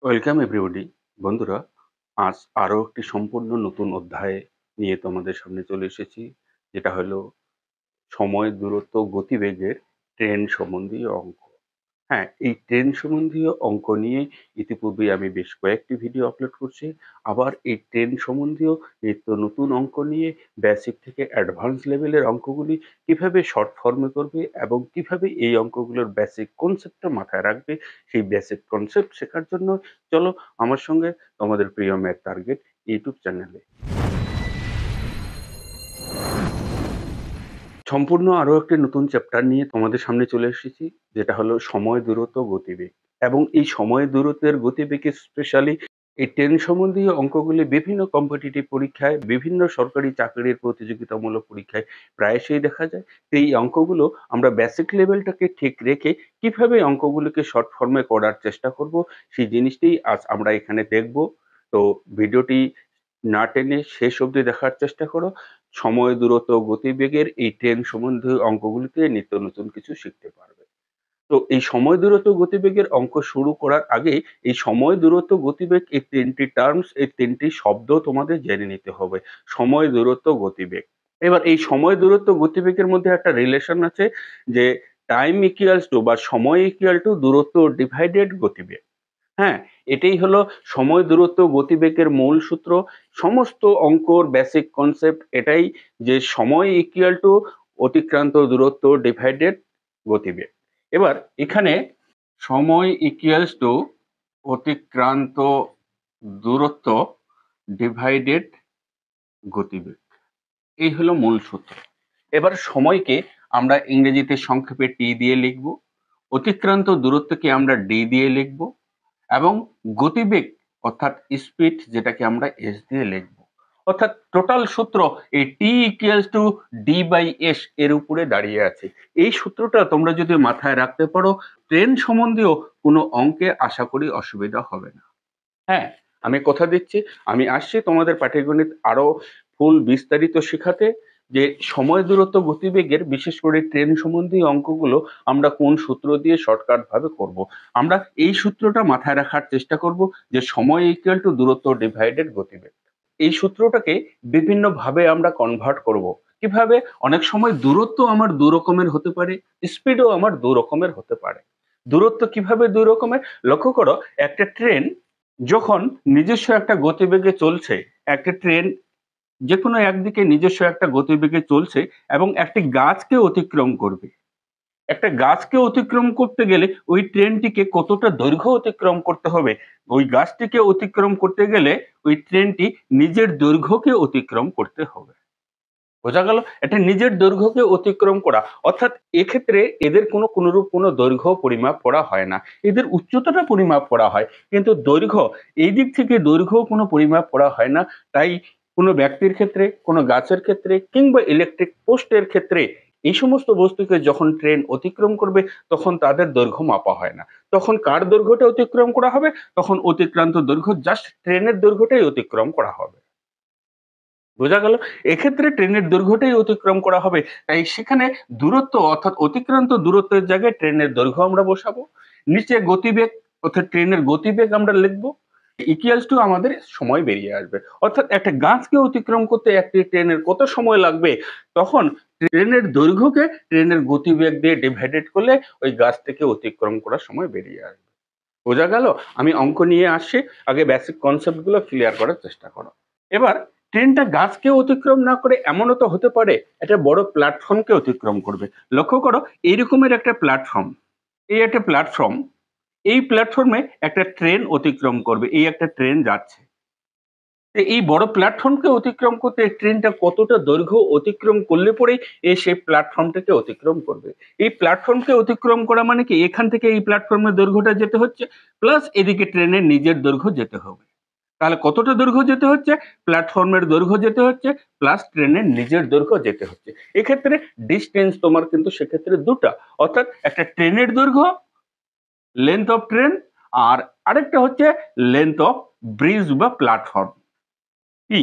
Welcome everybody. বন্ধুরা, আজ আরো একটি সম্পূর্ণ নতুন অধ্যায় নিয়ে তোমাদের সামনে চলে এসেছি, যেটা হলো সময়, দূরত্ব, গতিবেগের ট্রেন সম্বন্ধীয় অঙ্ক। হ্যাঁ, এই ট্রেন সম্বন্ধীয় অঙ্ক নিয়ে ইতিপূর্বে আমি বেশ কয়েকটি ভিডিও আপলোড করছি। আবার এই ট্রেন সম্বন্ধীয় নিত্য নতুন অঙ্ক নিয়ে বেসিক থেকে অ্যাডভান্স লেভেলের অঙ্কগুলি কিভাবে শর্ট ফর্মে করবে এবং কিভাবে এই অঙ্কগুলোর বেসিক কনসেপ্টটা মাথায় রাখবে, সেই বেসিক কনসেপ্ট শেখার জন্য চলো আমার সঙ্গে তোমাদের প্রিয় ম্যাথ টার্গেট ইউটিউব চ্যানেলে। সম্পূর্ণ আরো একটি নতুন চ্যাপ্টার নিয়ে তোমাদের সামনে চলে এসেছি, যেটা হলো সময়, দূরত্ব, গতিবেগ। এবং এই সময়, দূরত্বের গতিবেগে স্পেশালি এই ট্রেন সম্বন্ধীয় অঙ্কগুলি বিভিন্ন কম্পিটিটিভ পরীক্ষায়, বিভিন্ন সরকারি চাকরির প্রতিযোগিতামূলক পরীক্ষায় প্রায়শই দেখা যায়। তো এই অঙ্কগুলো আমরা বেসিক লেভেলটাকে ঠিক রেখে কিভাবে অঙ্কগুলোকে শর্ট ফর্মে করার চেষ্টা করব, সেই জিনিসটাই আজ আমরা এখানে দেখব। তো ভিডিওটি না টেনে শেষ অবধি দেখার চেষ্টা করো। সময়, দূরত্ব, গতিবেগের এই ট্রেন সম্বন্ধীয় অঙ্কগুলিতে নিত্য নতুন কিছু শিখতে পারবে। তো এই সময়, দূরত্ব, গতিবেগের অঙ্ক শুরু করার আগে এই সময়, দূরত্ব, গতিবেগ এই ৩টি টার্মস, এই ৩টি শব্দ তোমাদের জেনে নিতে হবে। সময়, দূরত্ব, গতিবেগ। এবার এই সময়, দূরত্ব, গতিবেগের মধ্যে একটা রিলেশন আছে, যে টাইম ইকুয়ালস টু বা সময় ইকুয়াল টু দূরত্ব ডিভাইডেড গতিবেগ। হ্যাঁ, এটাই হলো সময়, দূরত্ব, গতিবেগের মূল সূত্র। সমস্ত অঙ্কর বেসিক কনসেপ্ট এটাই, যে সময় ইকুয়াল টু অতিক্রান্ত দূরত্ব ডিভাইডেড গতিবেগ। এবার এখানে সময় ইকুয়ালস টু অতিক্রান্ত দূরত্ব ডিভাইডেড গতিবেগ, এই হলো মূল সূত্র। এবার সময়কে আমরা ইংরেজিতে সংক্ষেপে টি দিয়ে লিখব, অতিক্রান্ত দূরত্বকে আমরা ডি দিয়ে লিখব, এবং গতিবেগ অর্থাৎ স্পিড যেটাকে আমরা এস দিয়ে লিখব। অর্থাৎ টোটাল সূত্র এই T equals to D by S এর উপরে দাঁড়িয়ে আছে। এই সূত্রটা তোমরা যদি মাথায় রাখতে পারো, ট্রেন সম্বন্ধীয় কোনো অঙ্কে আশা করি অসুবিধা হবে না। হ্যাঁ, আমি কথা দিচ্ছি, আমি আসছি তোমাদের পাটিগণিত আরো ফুল বিস্তারিত শেখাতে, যে সময়, দূরত্ব, গতিবেগের বিশেষ করে ট্রেন সম্বন্ধী অঙ্কগুলো আমরা কোন সূত্র দিয়ে শর্টকাট ভাবে করব। আমরা এই সূত্রটা মাথায় রাখার চেষ্টা করব, যে সময় ইকুয়াল টু দূরত্ব ডিভাইডেড গতিবেগ। এই সূত্রটাকে বিভিন্ন ভাবে আমরা কনভার্ট করব। কিভাবে? অনেক সময় দূরত্ব আমার দু রকমের হতে পারে, স্পিডও আমার দু রকমের হতে পারে। দূরত্ব কিভাবে দু রকমের? লক্ষ্য করো, একটা ট্রেন যখন নিজস্ব একটা গতিবেগে চলছে, একটা ট্রেন যে কোনো একদিকে নিজস্ব একটা গতিবেগে চলছে এবং একটি গাছকে অতিক্রম করবে। একটা গাছকে অতিক্রম করতে গেলে ওই ট্রেনটিকে কতটা দৈর্ঘ্য অতিক্রম করতে হবে? ওই গাছটিকে অতিক্রম করতে গেলে ওই ট্রেনটি নিজের দৈর্ঘ্যকে অতিক্রম করতে হবে। বোঝা গেল? এটা নিজের দৈর্ঘ্যকে অতিক্রম করা। অর্থাৎ এক্ষেত্রে এদের কোনরূপ কোনো দৈর্ঘ্য পরিমাপ করা হয় না। এদের উচ্চতাটা পরিমাপ করা হয়। কিন্তু দৈর্ঘ্য, এই দিক থেকে দৈর্ঘ্য কোনো পরিমাপ করা হয় না। তাই কোনো ব্যক্তির ক্ষেত্রে, কোনো গাছের ক্ষেত্রে কিংবা ইলেকট্রিক পোস্টের ক্ষেত্রে এই সমস্ত বস্তুকে যখন ট্রেন অতিক্রম করবে তখন তাদের দৈর্ঘ্য মাপা হয় না। তখন কার দৈর্ঘ্যটা অতিক্রম করা হবে? তখন অতিক্রান্ত দৈর্ঘ্য জাস্ট ট্রেনের দৈর্ঘ্যটাই অতিক্রম করা হবে। বোঝা গেল? এক্ষেত্রে ট্রেনের দৈর্ঘ্যটাই অতিক্রম করা হবে। তাই সেখানে দূরত্ব অর্থাৎ অতিক্রান্ত দূরত্বের জায়গায় ট্রেনের দৈর্ঘ্য আমরা বসাবো। নিচে গতিবেগ অর্থাৎ ট্রেনের গতিবেগ আমরা লিখব। ইকুয়ালস টু আমাদের সময় বেরিয়ে আসবে। অর্থাৎ একটা গাছকে অতিক্রম করতে একটি ট্রেনের কত সময় লাগবে, তখন ট্রেনের দৈর্ঘ্যকে ট্রেনের গতিবেগ দিয়ে ডিভাইডেড করলে ওই গাছ থেকে অতিক্রম করার সময় বেরিয়ে আসবে। বোঝা গেল? আমি অঙ্ক নিয়ে আসছি, আগে বেসিক কনসেপ্ট গুলো ক্লিয়ার করার চেষ্টা করো। এবার ট্রেনটা গাছকে অতিক্রম না করে এমনও তো হতে পারে একটা বড় প্ল্যাটফর্মকে অতিক্রম করবে। লক্ষ্য করো, এইরকমের একটা প্ল্যাটফর্ম, এই একটা প্ল্যাটফর্ম, এই প্ল্যাটফর্মে একটা ট্রেন অতিক্রম করবে, এই একটা ট্রেন যাচ্ছে। এই বড় প্ল্যাটফর্মকে অতিক্রম করতে ট্রেনটা কতটা দৈর্ঘ্য অতিক্রম করলে পরেই সেই প্ল্যাটফর্মটাকে অতিক্রম করবে। এই প্ল্যাটফর্মকে অতিক্রম করা মানে কি, এখান থেকে এই প্ল্যাটফর্মের দৈর্ঘ্যটা যেতে হচ্ছে, প্লাস এদিকে ট্রেনের নিজের দৈর্ঘ্য যেতে হবে। তাহলে কতটা দৈর্ঘ্য যেতে হচ্ছে? প্ল্যাটফর্মের দৈর্ঘ্য যেতে হচ্ছে প্লাস ট্রেনের নিজের দৈর্ঘ্য যেতে হচ্ছে। এক্ষেত্রে ডিস্টেন্স তোমার কিন্তু সেক্ষেত্রে দুটা, অর্থাৎ একটা ট্রেনের দৈর্ঘ্য, লেন্থ অফ ট্রেন, আর আরেকটা হচ্ছে লেন্থ অফ ব্রিজ বা প্ল্যাটফর্ম। কি,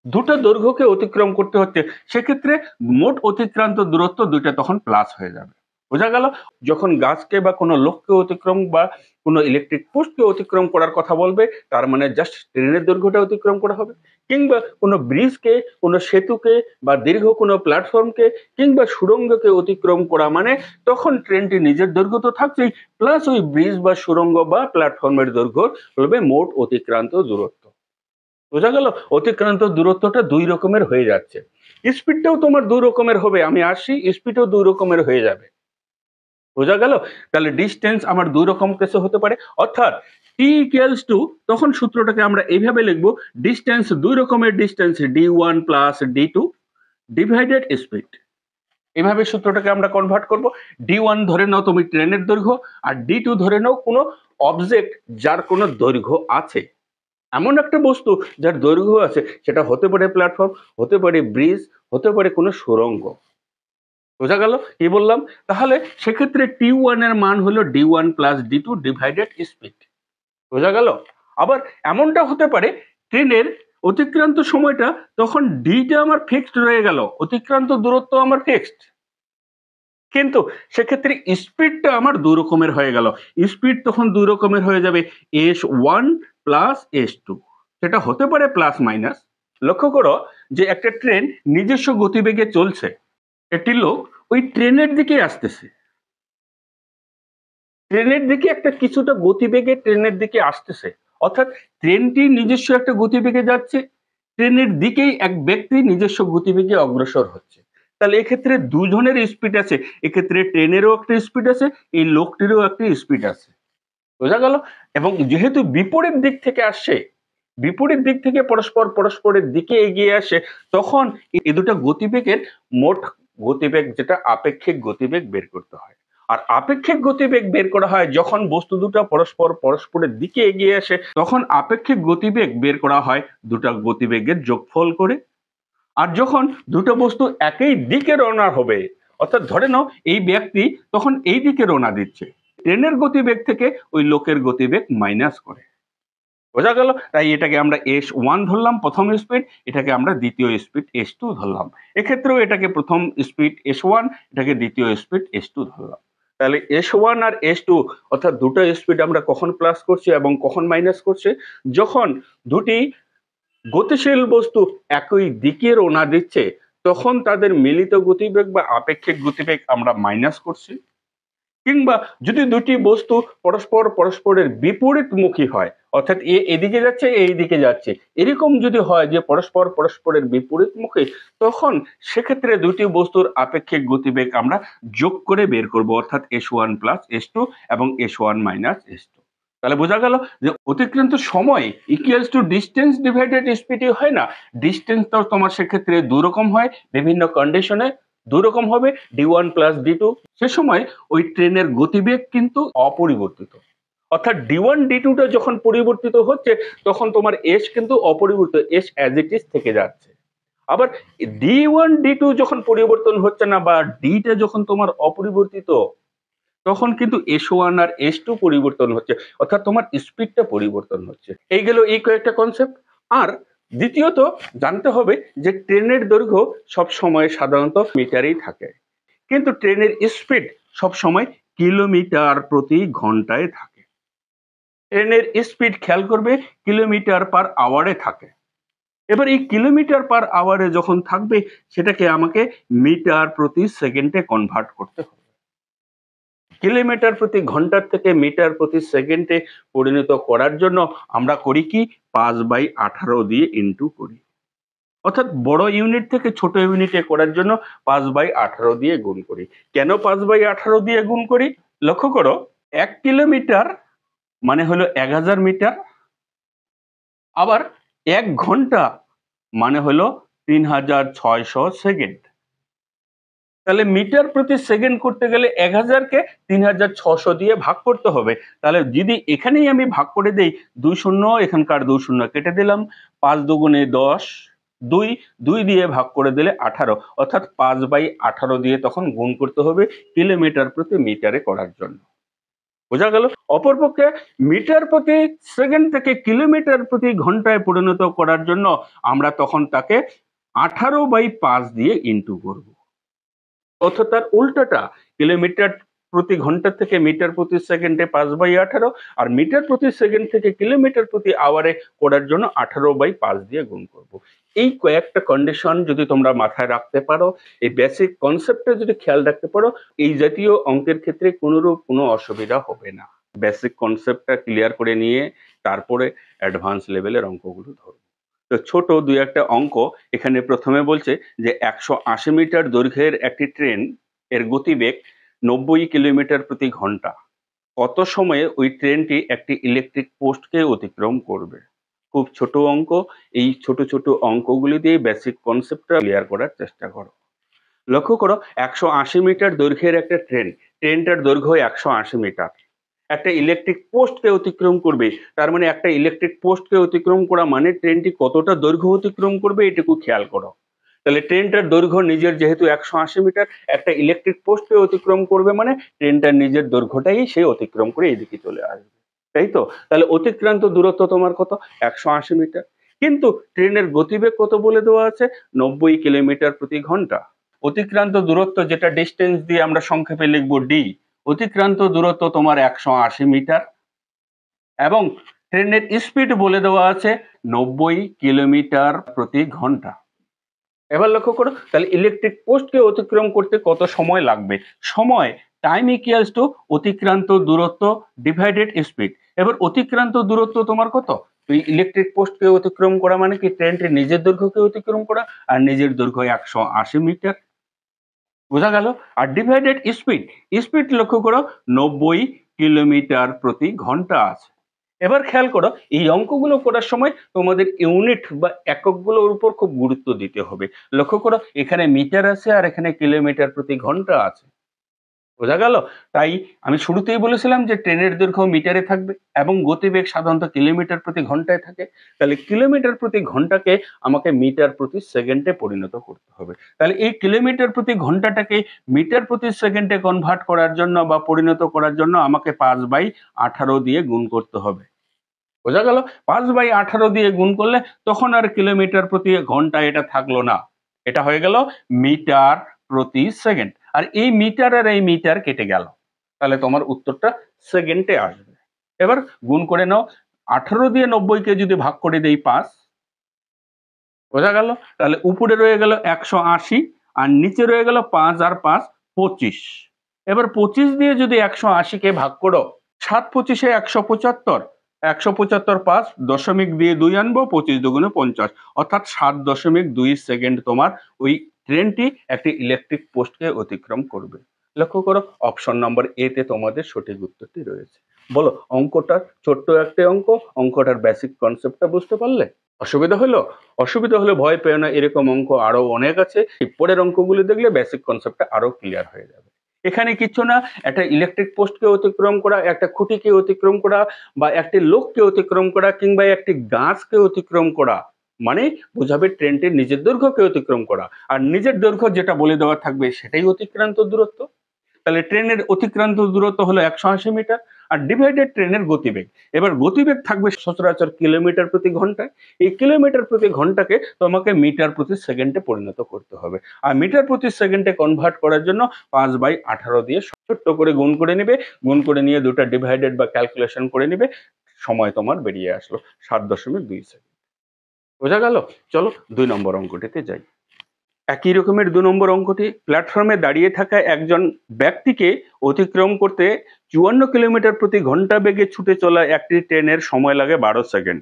দুটো দৈর্ঘ্যকে অতিক্রম করতে হচ্ছে। সেক্ষেত্রে মোট অতিক্রান্ত দূরত্ব দুইটা তখন প্লাস হয়ে যাবে। বোঝা গেল? যখন গাছকে বা কোনো লোককে অতিক্রম বা কোনো ইলেকট্রিক পোস্টকে অতিক্রম করার কথা বলবে, তার মানে জাস্ট ট্রেনের দৈর্ঘ্যটা অতিক্রম করা হবে। কিংবা কোনো ব্রিজকে, কোনো সেতুকে বা দীর্ঘ কোনো প্ল্যাটফর্মকে কিংবা সুড়ঙ্গকে অতিক্রম করা মানে তখন ট্রেনটি নিজের দৈর্ঘ্য তো থাকছেই, প্লাস ওই ব্রিজ বা সুড়ঙ্গ বা প্ল্যাটফর্মের দৈর্ঘ্য হবে মোট অতিক্রান্ত দূরত্ব। বোঝা গেল? অতিক্রান্ত দূরত্বটা ২ রকমের হয়ে যাচ্ছে। স্পিডটাও তোমার ২ রকমের হবে। আমি আসি, স্পিডও ২ রকমের হয়ে যাবে। বোঝা গেল? তাহলে ডিসটেন্স আমার ২ রকম কেসে হতে পারে। অর্থাৎ টি ইকুয়ালস টু তখন সূত্রটাকে আমরা এইভাবে লিখব, ডিসটেন্স ২ রকমের distance d1 plus d2 divided speed. এভাবে সূত্রটাকে আমরা কনভার্ট করব। d1 ধরে নাও তুমি ট্রেনের দৈর্ঘ্য, আর d2 ধরে নাও কোনো অবজেক্ট যার কোনো দৈর্ঘ্য আছে। এমন একটা বস্তু যার দৈর্ঘ্য আছে, সেটা হতে পারে প্ল্যাটফর্ম, হতে পারে ব্রিজ, হতে পারে কোনো সুড়ঙ্গ। বোঝা গেল কি বললাম? তাহলে সেক্ষেত্রে T1 এর মান হলো D1 plus D2 divided speed. বোঝা গেল? আবার এমনটা হতে পারে ট্রেনের অতিক্রান্ত সময়টা তখন ডিটা আমার ফিক্সড রয়ে গেল, অতিক্রান্ত দূরত্ব আমার ফিক্সড, কিন্তু সেক্ষেত্রে স্পিডটা আমার ২ রকমের হয়ে গেল। স্পিড তখন ২ রকমের হয়ে যাবে, S1 প্লাস S2। সেটা হতে পারে প্লাস মাইনাস। লক্ষ্য করো যে একটা ট্রেন নিজস্ব গতিবেগে চলছে, একটি লোক ওই ট্রেনের দিকে আসতেছে, ট্রেনের দিকে একটা কিছুটা গতিবেগে ট্রেনের দিকে আসতেছে, অর্থাৎ ট্রেনটি নিজস্ব একটা গতিবেগে যাচ্ছে, ট্রেনের দিকেই এক ব্যক্তি নিজস্ব গতিবেগে অগ্রসর হচ্ছে। তাহলে এক্ষেত্রে দুজনের স্পিড আছে, এক্ষেত্রে ট্রেনেরও একটা স্পিড আছে, এই লোকটিরও একটা স্পিড আছে। বোঝা গেল? এবং যেহেতু বিপরীত দিক থেকে আসছে, বিপরীত দিক থেকে পরস্পর পরস্পরের দিকে এগিয়ে আসে, তখন এই দুটো গতিবেগের মোট গতিবেগ যেটা আপেক্ষিক গতিবেগ বের করতে হয়। আর আপেক্ষিক গতিবেগ বের করা হয় যখন বস্তু দুটো পরস্পর পরস্পরের দিকে এগিয়ে আসে, তখন আপেক্ষিক গতিবেগ বের করা হয় দুটো গতিবেগের যোগফল করে। আর যখন দুটো বস্তু একই দিকে রওনা হবে, অর্থাৎ ধরে নাও এই ব্যক্তি তখন এই দিকে রওনা দিচ্ছে, ট্রেনের গতিবেগ থেকে ওই লোকের গতিবেগ মাইনাস করে। বোঝা গেল? তাই এটাকে আমরা S1 ধরলাম প্রথম স্পিড, এটাকে আমরা দ্বিতীয় স্পিড S2 ধরলাম। এক্ষেত্রেও এটাকে প্রথম স্পিড S1, এটাকে দ্বিতীয় স্পিড S2 ধরলাম। তাহলে S1 আর S2 অর্থাৎ দুটো স্পিড আমরা কখন প্লাস করছি এবং কখন মাইনাস করছি? যখন দুটি গতিশীল বস্তু একই দিকে রওনা দিচ্ছে, তখন তাদের মিলিত গতিবেগ বা আপেক্ষিক গতিবেগ আমরা মাইনাস করছি। কিংবা যদি দুটি বস্তু পরস্পর পরস্পরের বিপরীতমুখী হয়, অর্থাৎ এ এদিকে যাচ্ছে, এ এইদিকে যাচ্ছে, এরকম যদি হয় যে পরস্পর পরস্পরের বিপরীতমুখী, তখন সেক্ষেত্রে দুটি বস্তুর আপেক্ষিক গতিবেগ আমরা যোগ করে বের করব, অর্থাৎ S1 প্লাস S2 এবং S1 মাইনাস S2। তাহলে বোঝা গেল যে অতিক্রান্ত সময় ইকুয়ালস টু ডিস্টেন্স ডিভাইডেড স্পিডই হয় না, ডিস্টেন্সটাও তোমার সেক্ষেত্রে ২ রকম হয় বিভিন্ন কন্ডিশনে, ২ রকম হবে, D1 প্লাস D2। সে সময় ওই ট্রেনের গতিবেগ কিন্তু অপরিবর্তিত, অর্থাৎ D1 D2 টা যখন পরিবর্তিত হচ্ছে, তখন তোমার S কিন্তু অপরিবর্তিত, S অ্যাজ ইট ইজ থেকে যাচ্ছে। আবার D1 D2 যখন পরিবর্তন হচ্ছে না বা D টা যখন তোমার অপরিবর্তিত, তখন কিন্তু S1 আর S2 পরিবর্তন হচ্ছে, অর্থাৎ তোমার স্পিডটা পরিবর্তন হচ্ছে। এই গেল এই কয়েকটা কনসেপ্ট। আর দ্বিতীয়ত জানতে হবে যে ট্রেনের দৈর্ঘ্য সব সময় সাধারণত মিটারেই থাকে, কিন্তু ট্রেনের স্পিড সবসময় কিলোমিটার প্রতি ঘন্টায় থাকে। ট্রেনের স্পিড খেয়াল করবে কিলোমিটার পার আওয়ারে থাকে। এবার এই কিলোমিটার পার আওয়ারে যখন থাকবে, সেটাকে আমাকে মিটার প্রতি সেকেন্ডে কনভার্ট করতে হবে। কিলোমিটার প্রতি ঘন্টার থেকে মিটার প্রতি সেকেন্ডে পরিণত করার জন্য আমরা করি কি, 5/18 দিয়ে ইনটু করি, অর্থাৎ বড় ইউনিট থেকে ছোট ইউনিটে করার জন্য 5/18 দিয়ে গুণ করি। কেন 5/18 দিয়ে গুণ করি? লক্ষ্য করো, 1 কিলোমিটার মানে হলো 1000 মিটার, আবার 1 ঘন্টা মানে হলো 3600 সেকেন্ড। তাহলে মিটার প্রতি সেকেন্ড করতে গেলে 1000কে 3600 দিয়ে ভাগ করতে হবে। তাহলে যদি এখানেই আমি ভাগ করে দেই, 2 শূন্য, এখানকার 2 শূন্য কেটে দিলাম, 5 দুগুণে 10, 2 2 দিয়ে ভাগ করে দিলে 18, অর্থাৎ 5/18 দিয়ে তখন গুণ করতে হবে কিলোমিটার প্রতি মিটারে করার জন্য। বোঝা গেল? অপরপক্ষে মিটার প্রতি সেকেন্ড থেকে কিলোমিটার প্রতি ঘন্টায় পরিণত করার জন্য আমরা তখন তাকে 18/5 দিয়ে ইনটু করব। অর্থাৎ তার উল্টাটা, কিলোমিটার প্রতি ঘন্টা থেকে মিটার প্রতি সেকেন্ডে 5/18, আর মিটার প্রতি সেকেন্ড থেকে কিলোমিটার প্রতি আওয়ারে করার জন্য 18/5 দিয়ে গুণ করব। এই কয়েকটা কন্ডিশন যদি তোমরা মাথায় রাখতে পারো, এই বেসিক কনসেপ্টটা যদি খেয়াল রাখতে পারো, এই জাতীয় অঙ্কের ক্ষেত্রে কোনোরূপ কোনো অসুবিধা হবে না। বেসিক কনসেপ্টটা ক্লিয়ার করে নিয়ে তারপরে অ্যাডভান্স লেভেলের অঙ্কগুলো ধরবো। তো ছোট দুই একটা অঙ্ক এখানে প্রথমে বলছে যে 180 মিটার দৈর্ঘ্যের একটি ট্রেন এর গতিবেগ 90 কিলোমিটার প্রতি ঘন্টা। কত সময়ে ওই ট্রেনটি একটি ইলেকট্রিক পোস্টকে অতিক্রম করবে? খুব ছোট অঙ্ক। এই ছোট ছোট অঙ্কগুলি দিয়ে বেসিক কনসেপ্টটা ক্লিয়ার করার চেষ্টা করো। লক্ষ্য করো, 180 মিটার দৈর্ঘ্যের একটা ট্রেনটার দৈর্ঘ্য 180 মিটার। একটা ইলেকট্রিক পোস্টকে অতিক্রম করবে, তার মানে একটা ইলেকট্রিক পোস্টকে অতিক্রম করা মানে ট্রেনটি কতটা দৈর্ঘ্য অতিক্রম করবে এটুকু খেয়াল করো। তাহলে ট্রেনটার দৈর্ঘ্য নিজের যেহেতু 180 মিটার, একটা ইলেকট্রিক পোস্টকে অতিক্রম করবে মানে ট্রেনটার নিজের দৈর্ঘ্যটাই সে অতিক্রম করে এদিকে চলে আসবে, তাই তো? তাহলে অতিক্রান্ত দূরত্ব তোমার কত? 180 মিটার। কিন্তু ট্রেনের গতিবেগ কত বলে দেওয়া আছে? 90 কিলোমিটার প্রতি ঘন্টা। অতিক্রান্ত দূরত্ব, যেটা ডিস্টেন্স দিয়ে আমরা সংক্ষেপে লিখবো ডি, অতিক্রান্ত দূরত্ব তোমার 180 মিটার এবং ট্রেনের স্পিড বলে দেওয়া আছে 90 কিলোমিটার প্রতি ঘন্টা। এবার লক্ষ্য করো, তাহলে ইলেকট্রিক পোস্টকে অতিক্রম করতে কত সময় লাগবে? সময়, টাইম ইকুয়ালস টু অতিক্রান্ত দূরত্ব ডিভাইডেড স্পিড। এবার অতিক্রান্ত দূরত্ব তোমার কত? তুই ইলেকট্রিক পোস্টকে অতিক্রম করা মানে কি ট্রেনটির নিজের দৈর্ঘ্যকে অতিক্রম করা, আর নিজের দৈর্ঘ্য 180 মিটার, বোঝা গেল? আর ডিভাইডেড স্পিড, স্পিড লক্ষ্য করো 90 কিলোমিটার প্রতি ঘন্টা আছে। এবার খেয়াল করো, এই অঙ্কগুলো করার সময় তোমাদের ইউনিট বা এককগুলোর উপর খুব গুরুত্ব দিতে হবে। লক্ষ্য করো, এখানে মিটার আছে আর এখানে কিলোমিটার প্রতি ঘন্টা আছে, বোঝা গেল? তাই আমি শুরুতেই বলেছিলাম যে ট্রেনের দৈর্ঘ্য মিটারে থাকবে এবং গতিবেগ সাধারণত কিলোমিটার প্রতি ঘন্টায় থাকে। তাহলে কিলোমিটার প্রতি ঘন্টাকে আমাকে মিটার প্রতি সেকেন্ডে পরিণত করতে হবে। তাহলে এই কিলোমিটার প্রতি ঘন্টাটাকে মিটার প্রতি সেকেন্ডে কনভার্ট করার জন্য বা পরিণত করার জন্য আমাকে 5/18 দিয়ে গুণ করতে হবে, বোঝা গেল? 5/18 দিয়ে গুণ করলে তখন আর কিলোমিটার প্রতি ঘন্টা এটা থাকলো না, এটা হয়ে গেল মিটার প্রতি সেকেন্ড। আর এই মিটার আর এই মিটার কেটে গেল, তাহলে তোমার উত্তরটা সেকেন্ডে আসবে। এবার গুণ করে নাও, 18 দিয়ে 90 কে যদি ভাগ করে দেই 5, বোঝা গেল? তাহলে উপরে রয়ে গেল 180 আর নিচে রয়ে গেল 5 আর 5 25। এবার 25 দিয়ে যদি 180 কে ভাগ করো, 7×25 175, 175 5 দশমিক দিয়ে 2 আনবো, 25 দুগুণে 50, অর্থাৎ 7.2 সেকেন্ড তোমার ওই ট্রেনটি একটি ইলেকট্রিক পোস্টকে অতিক্রম করবে। লক্ষ্য করো, অপশন নম্বর এ তে তোমাদের সঠিক উত্তরটি রয়েছে। বলো, অঙ্কটা ছোট্ট একটা অঙ্ক, অঙ্কটার বেসিক কনসেপ্টটা বুঝতে পারলে? অসুবিধা হলো? অসুবিধা হলে ভয় পেও না, এরকম অঙ্ক আরো অনেক আছে। এই পরের অঙ্কগুলো দেখলে বেসিক কনসেপ্টটা আরো ক্লিয়ার হয়ে যাবে। এখানে কিচ্ছু না, একটা ইলেকট্রিক পোস্টকে অতিক্রম করা, একটা খুঁটিকে অতিক্রম করা, বা একটি লোককে অতিক্রম করা, কিংবা একটি গাছকে অতিক্রম করা মানে বোঝাবে ট্রেনটির নিজের দৈর্ঘ্যকে অতিক্রম করা, আর নিজের দৈর্ঘ্য যেটা বলে দেওয়া থাকবে সেটাই অতিক্রান্ত দূরত্ব। তাহলে ট্রেনের অতিক্রান্ত দূরত্ব হলো 180 মিটার আর ডিভাইডেড ট্রেনের গতিবেগ। এবার গতিবেগ থাকবে সচরাচর কিলোমিটার প্রতি ঘন্টায়। এই কিলোমিটার প্রতি ঘন্টাকে তোমাকে মিটার প্রতি সেকেন্ডে পরিণত করতে হবে, আর মিটার প্রতি সেকেন্ডে কনভার্ট করার জন্য 5/18 দিয়ে ছোট্ট করে গুণ করে নিবে। গুণ করে নিয়ে দুটো ডিভাইডেড বা ক্যালকুলেশন করে নিবে, সময় তোমার বেরিয়ে আসলো 7.2 সেকেন্ড। বোঝা গেল? চলো 2 নম্বর অঙ্কটিতে যাই। একই রকমের 2 নম্বর অঙ্কটি, প্ল্যাটফর্মে দাঁড়িয়ে থাকা একজন ব্যক্তিকে অতিক্রম করতে 54 কিলোমিটার প্রতি ঘন্টা বেগে ছুটে চলা একটি ট্রেনের সময় লাগে 12 সেকেন্ড।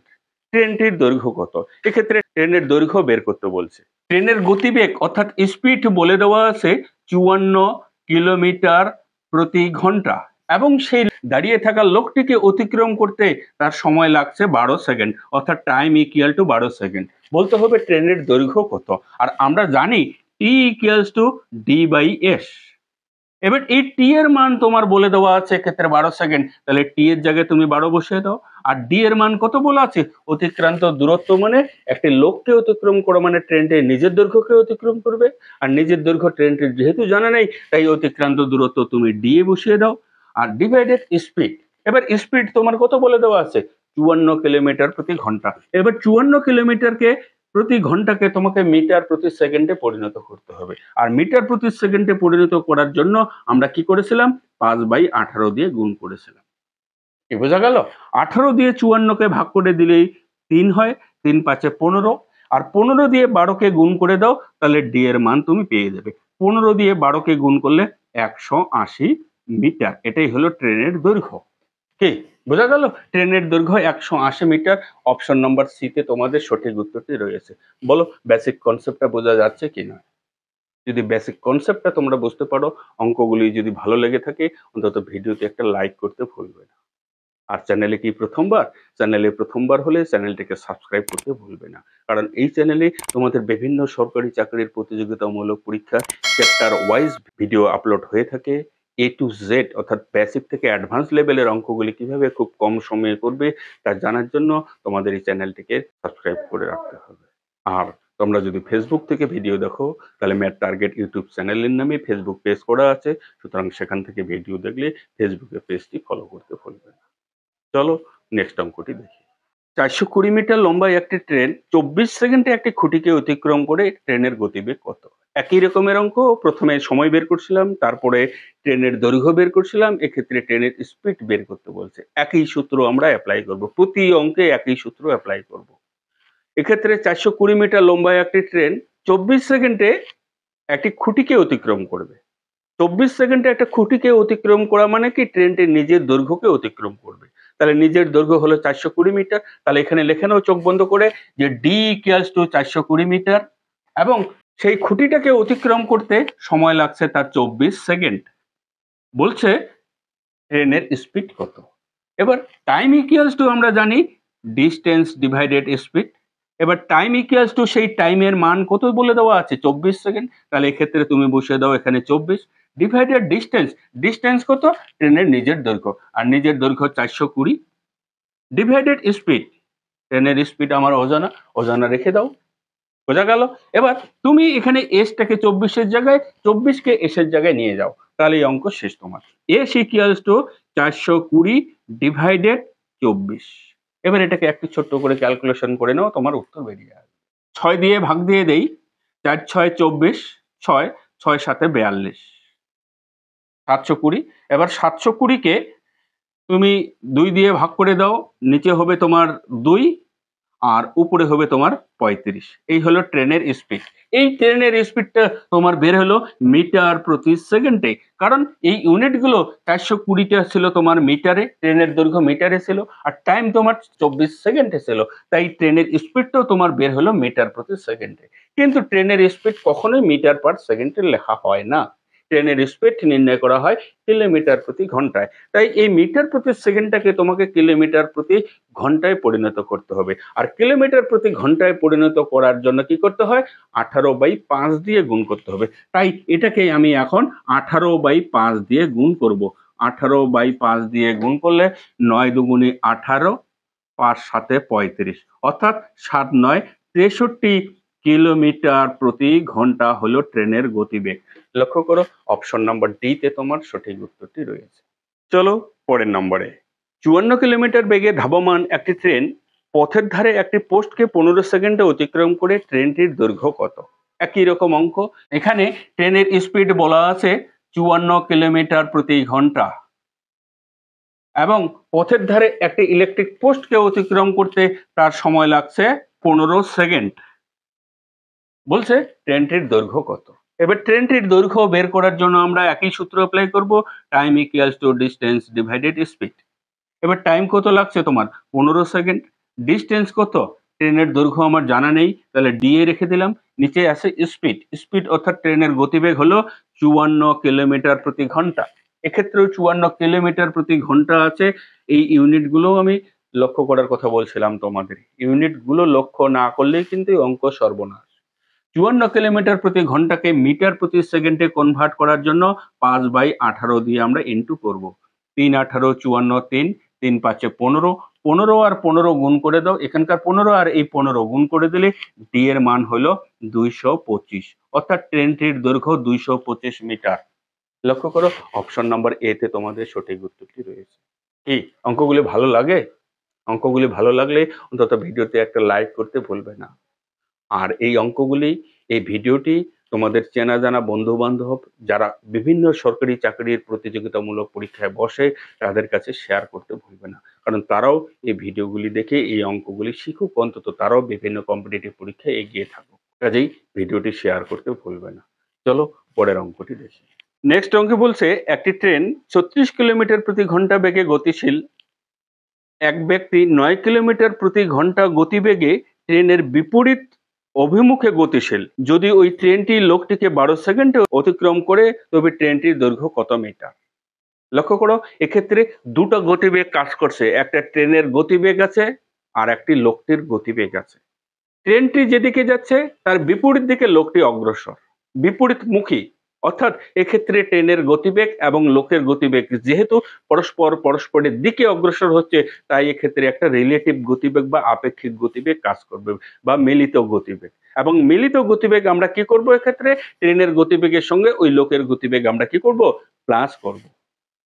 ট্রেনটির দৈর্ঘ্য কত? এক্ষেত্রে ট্রেনের দৈর্ঘ্য বের করতে বলছে। ট্রেনের গতিবেগ অর্থাৎ স্পিড বলে দেওয়া আছে 54 কিলোমিটার প্রতি ঘন্টা এবং সেই দাঁড়িয়ে থাকা লোকটিকে অতিক্রম করতে তার সময় লাগছে 12 সেকেন্ড, অর্থাৎ টাইম ইকুয়াল টু 12 সেকেন্ড। বলতে হবে ট্রেনের দৈর্ঘ্য কত, আর আমরা জানি T equals to D by S. এবার এই টি এর মান তোমার বলে দেওয়া আছে এক্ষেত্রে 12 সেকেন্ড, তাহলে টি এর জায়গায় তুমি 12 বসিয়ে দাও। আর ডি এর মান কত বলা আছে? অতিক্রান্ত দূরত্ব মানে একটি লোককে অতিক্রম করা মানে ট্রেনটি নিজের দৈর্ঘ্যকে অতিক্রম করবে, আর নিজের দৈর্ঘ্য ট্রেনটির যেহেতু জানা নেই তাই অতিক্রান্ত দূরত্ব তুমি ডি এ বসিয়ে দাও। আর ডিভাইডেড স্পিড, এবার স্পিড তোমার কত বলে দেওয়া আছে? 54 কিলোমিটার প্রতি ঘন্টা। এবার 54 কিলোমিটারকে প্রতি ঘন্টাকে তোমাকে মিটার প্রতি সেকেন্ডে পরিণত করতে হবে। আর মিটার প্রতি সেকেন্ডে পরিণত করার জন্য আমরা কি করেছিলাম? 5/18 দিয়ে গুণ করেছিলাম। কি বোঝা গেল? 18 দিয়ে 54কে ভাগ করে দিলেই 3 হয়, 3 5 15, আর 15 দিয়ে 12কে গুণ করে দাও, তাহলে ডি এর মান তুমি পেয়ে যাবে। 15 দিয়ে 12কে গুণ করলে 180 মিটার। এটাই হলো ট্রেনের দৈর্ঘ্য। কি বোঝা গেল? ট্রেনের দৈর্ঘ্য 180 মিটার। অপশন নাম্বার সি তে তোমাদের সঠিক উত্তরটি রয়েছে। বলো বেসিক কনসেপ্টটা বোঝা যাচ্ছে কিনা? যদি বেসিক কনসেপ্টটা তোমরা বুঝতে পারো, অঙ্কগুলি যদি ভালো লেগে থাকে, অন্তত ভিডিওতে একটা লাইক করতে ভুলবে না। আর চ্যানেলে কি প্রথমবার? চ্যানেলে প্রথমবার হলে চ্যানেলটিকে সাবস্ক্রাইব করতে ভুলবে না। কারণ এই চ্যানেলে তোমাদের বিভিন্ন সরকারি চাকরির প্রতিযোগিতামূলক পরীক্ষা চ্যাপ্টার ওয়াইজ ভিডিও আপলোড হয়ে থাকে। এ টু জেড অর্থাৎ বেসিক থেকে অ্যাডভান্স লেভেলের অঙ্কগুলি কিভাবে খুব কম সময়ে করবে তা জানার জন্য তোমাদের এই চ্যানেলটিকে সাবস্ক্রাইব করে রাখতে হবে। আর তোমরা যদি ফেসবুক থেকে ভিডিও দেখো, তাহলে ম্যাথ টার্গেট ইউটিউব চ্যানেলের নামে ফেসবুক পেজ করা আছে। সুতরাং সেখান থেকে ভিডিও দেখলে ফেসবুকে পেজটি ফলো করতে ভুলবে না। চলো নেক্সট অঙ্কটি দেখি। 420 মিটার লম্বা একটি ট্রেন 24 সেকেন্ডে একটি খুঁটিকে অতিক্রম করে ট্রেনের গতিবেগ কত? একই রকমের অঙ্ক। প্রথমে সময় বের করছিলাম, তারপরে ট্রেনের দৈর্ঘ্য বের করছিলাম, এক্ষেত্রে ট্রেনের স্পিড বের করতে বলছে। একই সূত্র আমরা অ্যাপ্লাই করব, প্রতি অঙ্কে একই সূত্র অ্যাপ্লাই করব। এক্ষেত্রে 420 মিটার লম্বা একটি ট্রেন 24 সেকেন্ডে একটি খুঁটিকে অতিক্রম করবে। 24 সেকেন্ডে একটা খুঁটিকে অতিক্রম করা মানে কি? ট্রেনটি নিজের দৈর্ঘ্যকে অতিক্রম করবে। তাহলে নিজের দৈর্ঘ্য হলো 420 মিটার। তাহলে এখানে লেখে নাও চোখ বন্ধ করে যে ডি ইকুয়ালস টু 420 মিটার, এবং সেই খুঁটিটাকে অতিক্রম করতে সময় লাগছে তার 24 সেকেন্ড। বলছে ট্রেনের স্পিড কত? এবার টাইম ইকুয়ালস টু আমরা জানি ডিস্টেন্স ডিভাইডেড স্পিড। এবার টাইম ইকুয়ালস টু সেই টাইমের মান কত বলে দেওয়া আছে? 24 সেকেন্ড। তাহলে এক্ষেত্রে তুমি বসিয়ে দাও এখানে 24 ডিভাইডেড ডিস্টেন্স। ডিস্টেন্স কত? ট্রেনের নিজের দৈর্ঘ্য, আর নিজের দৈর্ঘ্য 420 ডিভাইডেড স্পিড। ট্রেনের স্পিড আমার অজানা, অজানা রেখে দাও। বোঝা গেল? এবার তুমি এখানে এসটাকে 24 এর জায়গায় 24কে এসের জায়গায় নিয়ে যাও, তাহলে এই অঙ্ক শেষ তোমার। S equals to 420 divided 24। এবার এটাকে একটু ছোট্ট করে ক্যালকুলেশন করে নাও, তোমার উত্তর বেরিয়ে আসবে। 6 দিয়ে ভাগ দিয়ে দেই, 4 6 24, 6 6 7 42, 720। এবার 720কে তুমি 2 দিয়ে ভাগ করে দাও, নিচে হবে তোমার 2 আর উপরে হবে তোমার 35। এই হলো ট্রেনের স্পিড। এই ট্রেনের স্পিডটা তোমার বের হলো মিটার প্রতি সেকেন্ডে। কারণ এই ইউনিটগুলো 420টা ছিল তোমার মিটারে, ট্রেনের দৈর্ঘ্য মিটারে ছিল, আর টাইম তোমার 24 সেকেন্ডে ছিল। তাই ট্রেনের স্পিডটাও তোমার বের হলো মিটার প্রতি সেকেন্ডে। কিন্তু ট্রেনের স্পিড কখনোই মিটার পার সেকেন্ডে লেখা হয় না। ট্রেনের স্পিড নির্ণয় করা হয় কিলোমিটার প্রতি ঘন্টায়। তাই এই মিটার প্রতি সেকেন্ডটাকে তোমাকে কিলোমিটার প্রতি ঘন্টায় পরিণত করতে হবে। আর কিলোমিটার প্রতি ঘন্টায় পরিণত করার জন্য কি করতে হয়? 18/5 দিয়ে গুণ করতে হবে। তাই এটাকে আমি এখন 18/5 দিয়ে গুণ করব। 18/5 দিয়ে গুণ করলে 9 দুগুণে 18, 5 7 35, অর্থাৎ 7 9 63 কিলোমিটার প্রতি ঘন্টা হলো ট্রেনের গতিবেগ। লক্ষ্য করো অপশন নাম্বার ডি তে তোমার সঠিক উত্তরটি রয়েছে। চলো পরের নম্বরে। 54 কিলোমিটার বেগে ধাবমান একটি ট্রেন পথের ধারে একটি পোস্টকে 15 সেকেন্ডে অতিক্রম করে ট্রেনটির দৈর্ঘ্য কত? একই রকম অঙ্ক। এখানে ট্রেনের স্পিড বলা আছে 54 কিলোমিটার প্রতি ঘন্টা, এবং পথের ধারে একটি ইলেকট্রিক পোস্টকে অতিক্রম করতে তার সময় লাগছে 15 সেকেন্ড। বলছে ট্রেনটির দৈর্ঘ্য কত? এবার ট্রেনটির দৈর্ঘ্য বের করার জন্য আমরা একই সূত্র অ্যাপ্লাই করব, time equals to distance divided speed. এবার টাইম কত লাগছে তোমার? 15 সেকেন্ড। ডিস্টেন্স কত? ট্রেনের দৈর্ঘ্য আমার জানা নেই, তাহলে ডি এ রেখে দিলাম। নিচে আছে স্পিড। স্পিড অর্থাৎ ট্রেনের গতিবেগ হলো 54 কিলোমিটার প্রতি ঘন্টা। এক্ষেত্রেও 54 কিলোমিটার প্রতি ঘন্টা আছে। এই ইউনিটগুলো আমি লক্ষ্য করার কথা বলছিলাম তোমাদের। ইউনিটগুলো লক্ষ্য না করলেই কিন্তু এই অঙ্ক সর্বনাশ। 54 কিলোমিটার প্রতি ঘন্টাকে মিটার প্রতি সেকেন্ডে কনভার্ট করার জন্য 5/18 দিয়ে আমরা ইনটু করব। 3 18 54, 3 3 5 15, 15 আর 15 গুণ করে দাও। এখানকার 15 আর এই 15 গুণ করে দিলে ডি এর মান হলো 225, অর্থাৎ ট্রেনটির দৈর্ঘ্য 225 মিটার। লক্ষ্য করো অপশন নাম্বার এ তে তোমাদের সঠিক উত্তরটি রয়েছে। কি অঙ্কগুলি ভালো লাগে? অঙ্কগুলি ভালো লাগলে অন্তত ভিডিওতে একটা লাইক করতে ভুলবে না। আর এই অঙ্কগুলি, এই ভিডিওটি তোমাদের চেনা জানা বন্ধু বান্ধব যারা বিভিন্ন সরকারি চাকরির প্রতিযোগিতামূলক পরীক্ষায় বসে তাদের কাছে শেয়ার করতে ভুলবে না, কারণ তারাও এই ভিডিওগুলি দেখে এই অঙ্কগুলি শিখুক, অন্তত তারাও বিভিন্ন কম্পিটিটিভ পরীক্ষায় এগিয়ে থাকুক। কাজেই ভিডিওটি শেয়ার করতে ভুলবে না। চলো পরের অঙ্কটি দেখি। নেক্সট অঙ্কে বলছে, একটি ট্রেন 36 কিলোমিটার প্রতি ঘন্টা বেগে গতিশীল। এক ব্যক্তি 9 কিলোমিটার প্রতি ঘন্টা গতিবেগে ট্রেনের বিপরীত অভিমুখে গতিশীল। যদি ওই ট্রেনটি লোকটিকে 12 সেকেন্ডে অতিক্রম করে তবে ট্রেনটির দৈর্ঘ্য কত মিটার? লক্ষ্য করো, এক্ষেত্রে দুটো গতিবেগ কাজ করছে, একটা ট্রেনের গতিবেগ আছে আর একটি লোকটির গতিবেগ আছে। ট্রেনটি যেদিকে যাচ্ছে তার বিপরীত দিকে লোকটি অগ্রসর, বিপরীতমুখী। অর্থাৎ এক্ষেত্রে ট্রেনের গতিবেগ এবং লোকের গতিবেগ যেহেতু পরস্পরের দিকে অগ্রসর হচ্ছে, তাই এক্ষেত্রে একটা রিলেটিভ গতিবেগ বা আপেক্ষিক গতিবেগ কাজ করবে, বা মিলিত গতিবেগ। এবং মিলিত গতিবেগ আমরা কি করব, এক্ষেত্রে ট্রেনের গতিবেগের সঙ্গে ওই লোকের গতিবেগ আমরা কি করব, প্লাস করব।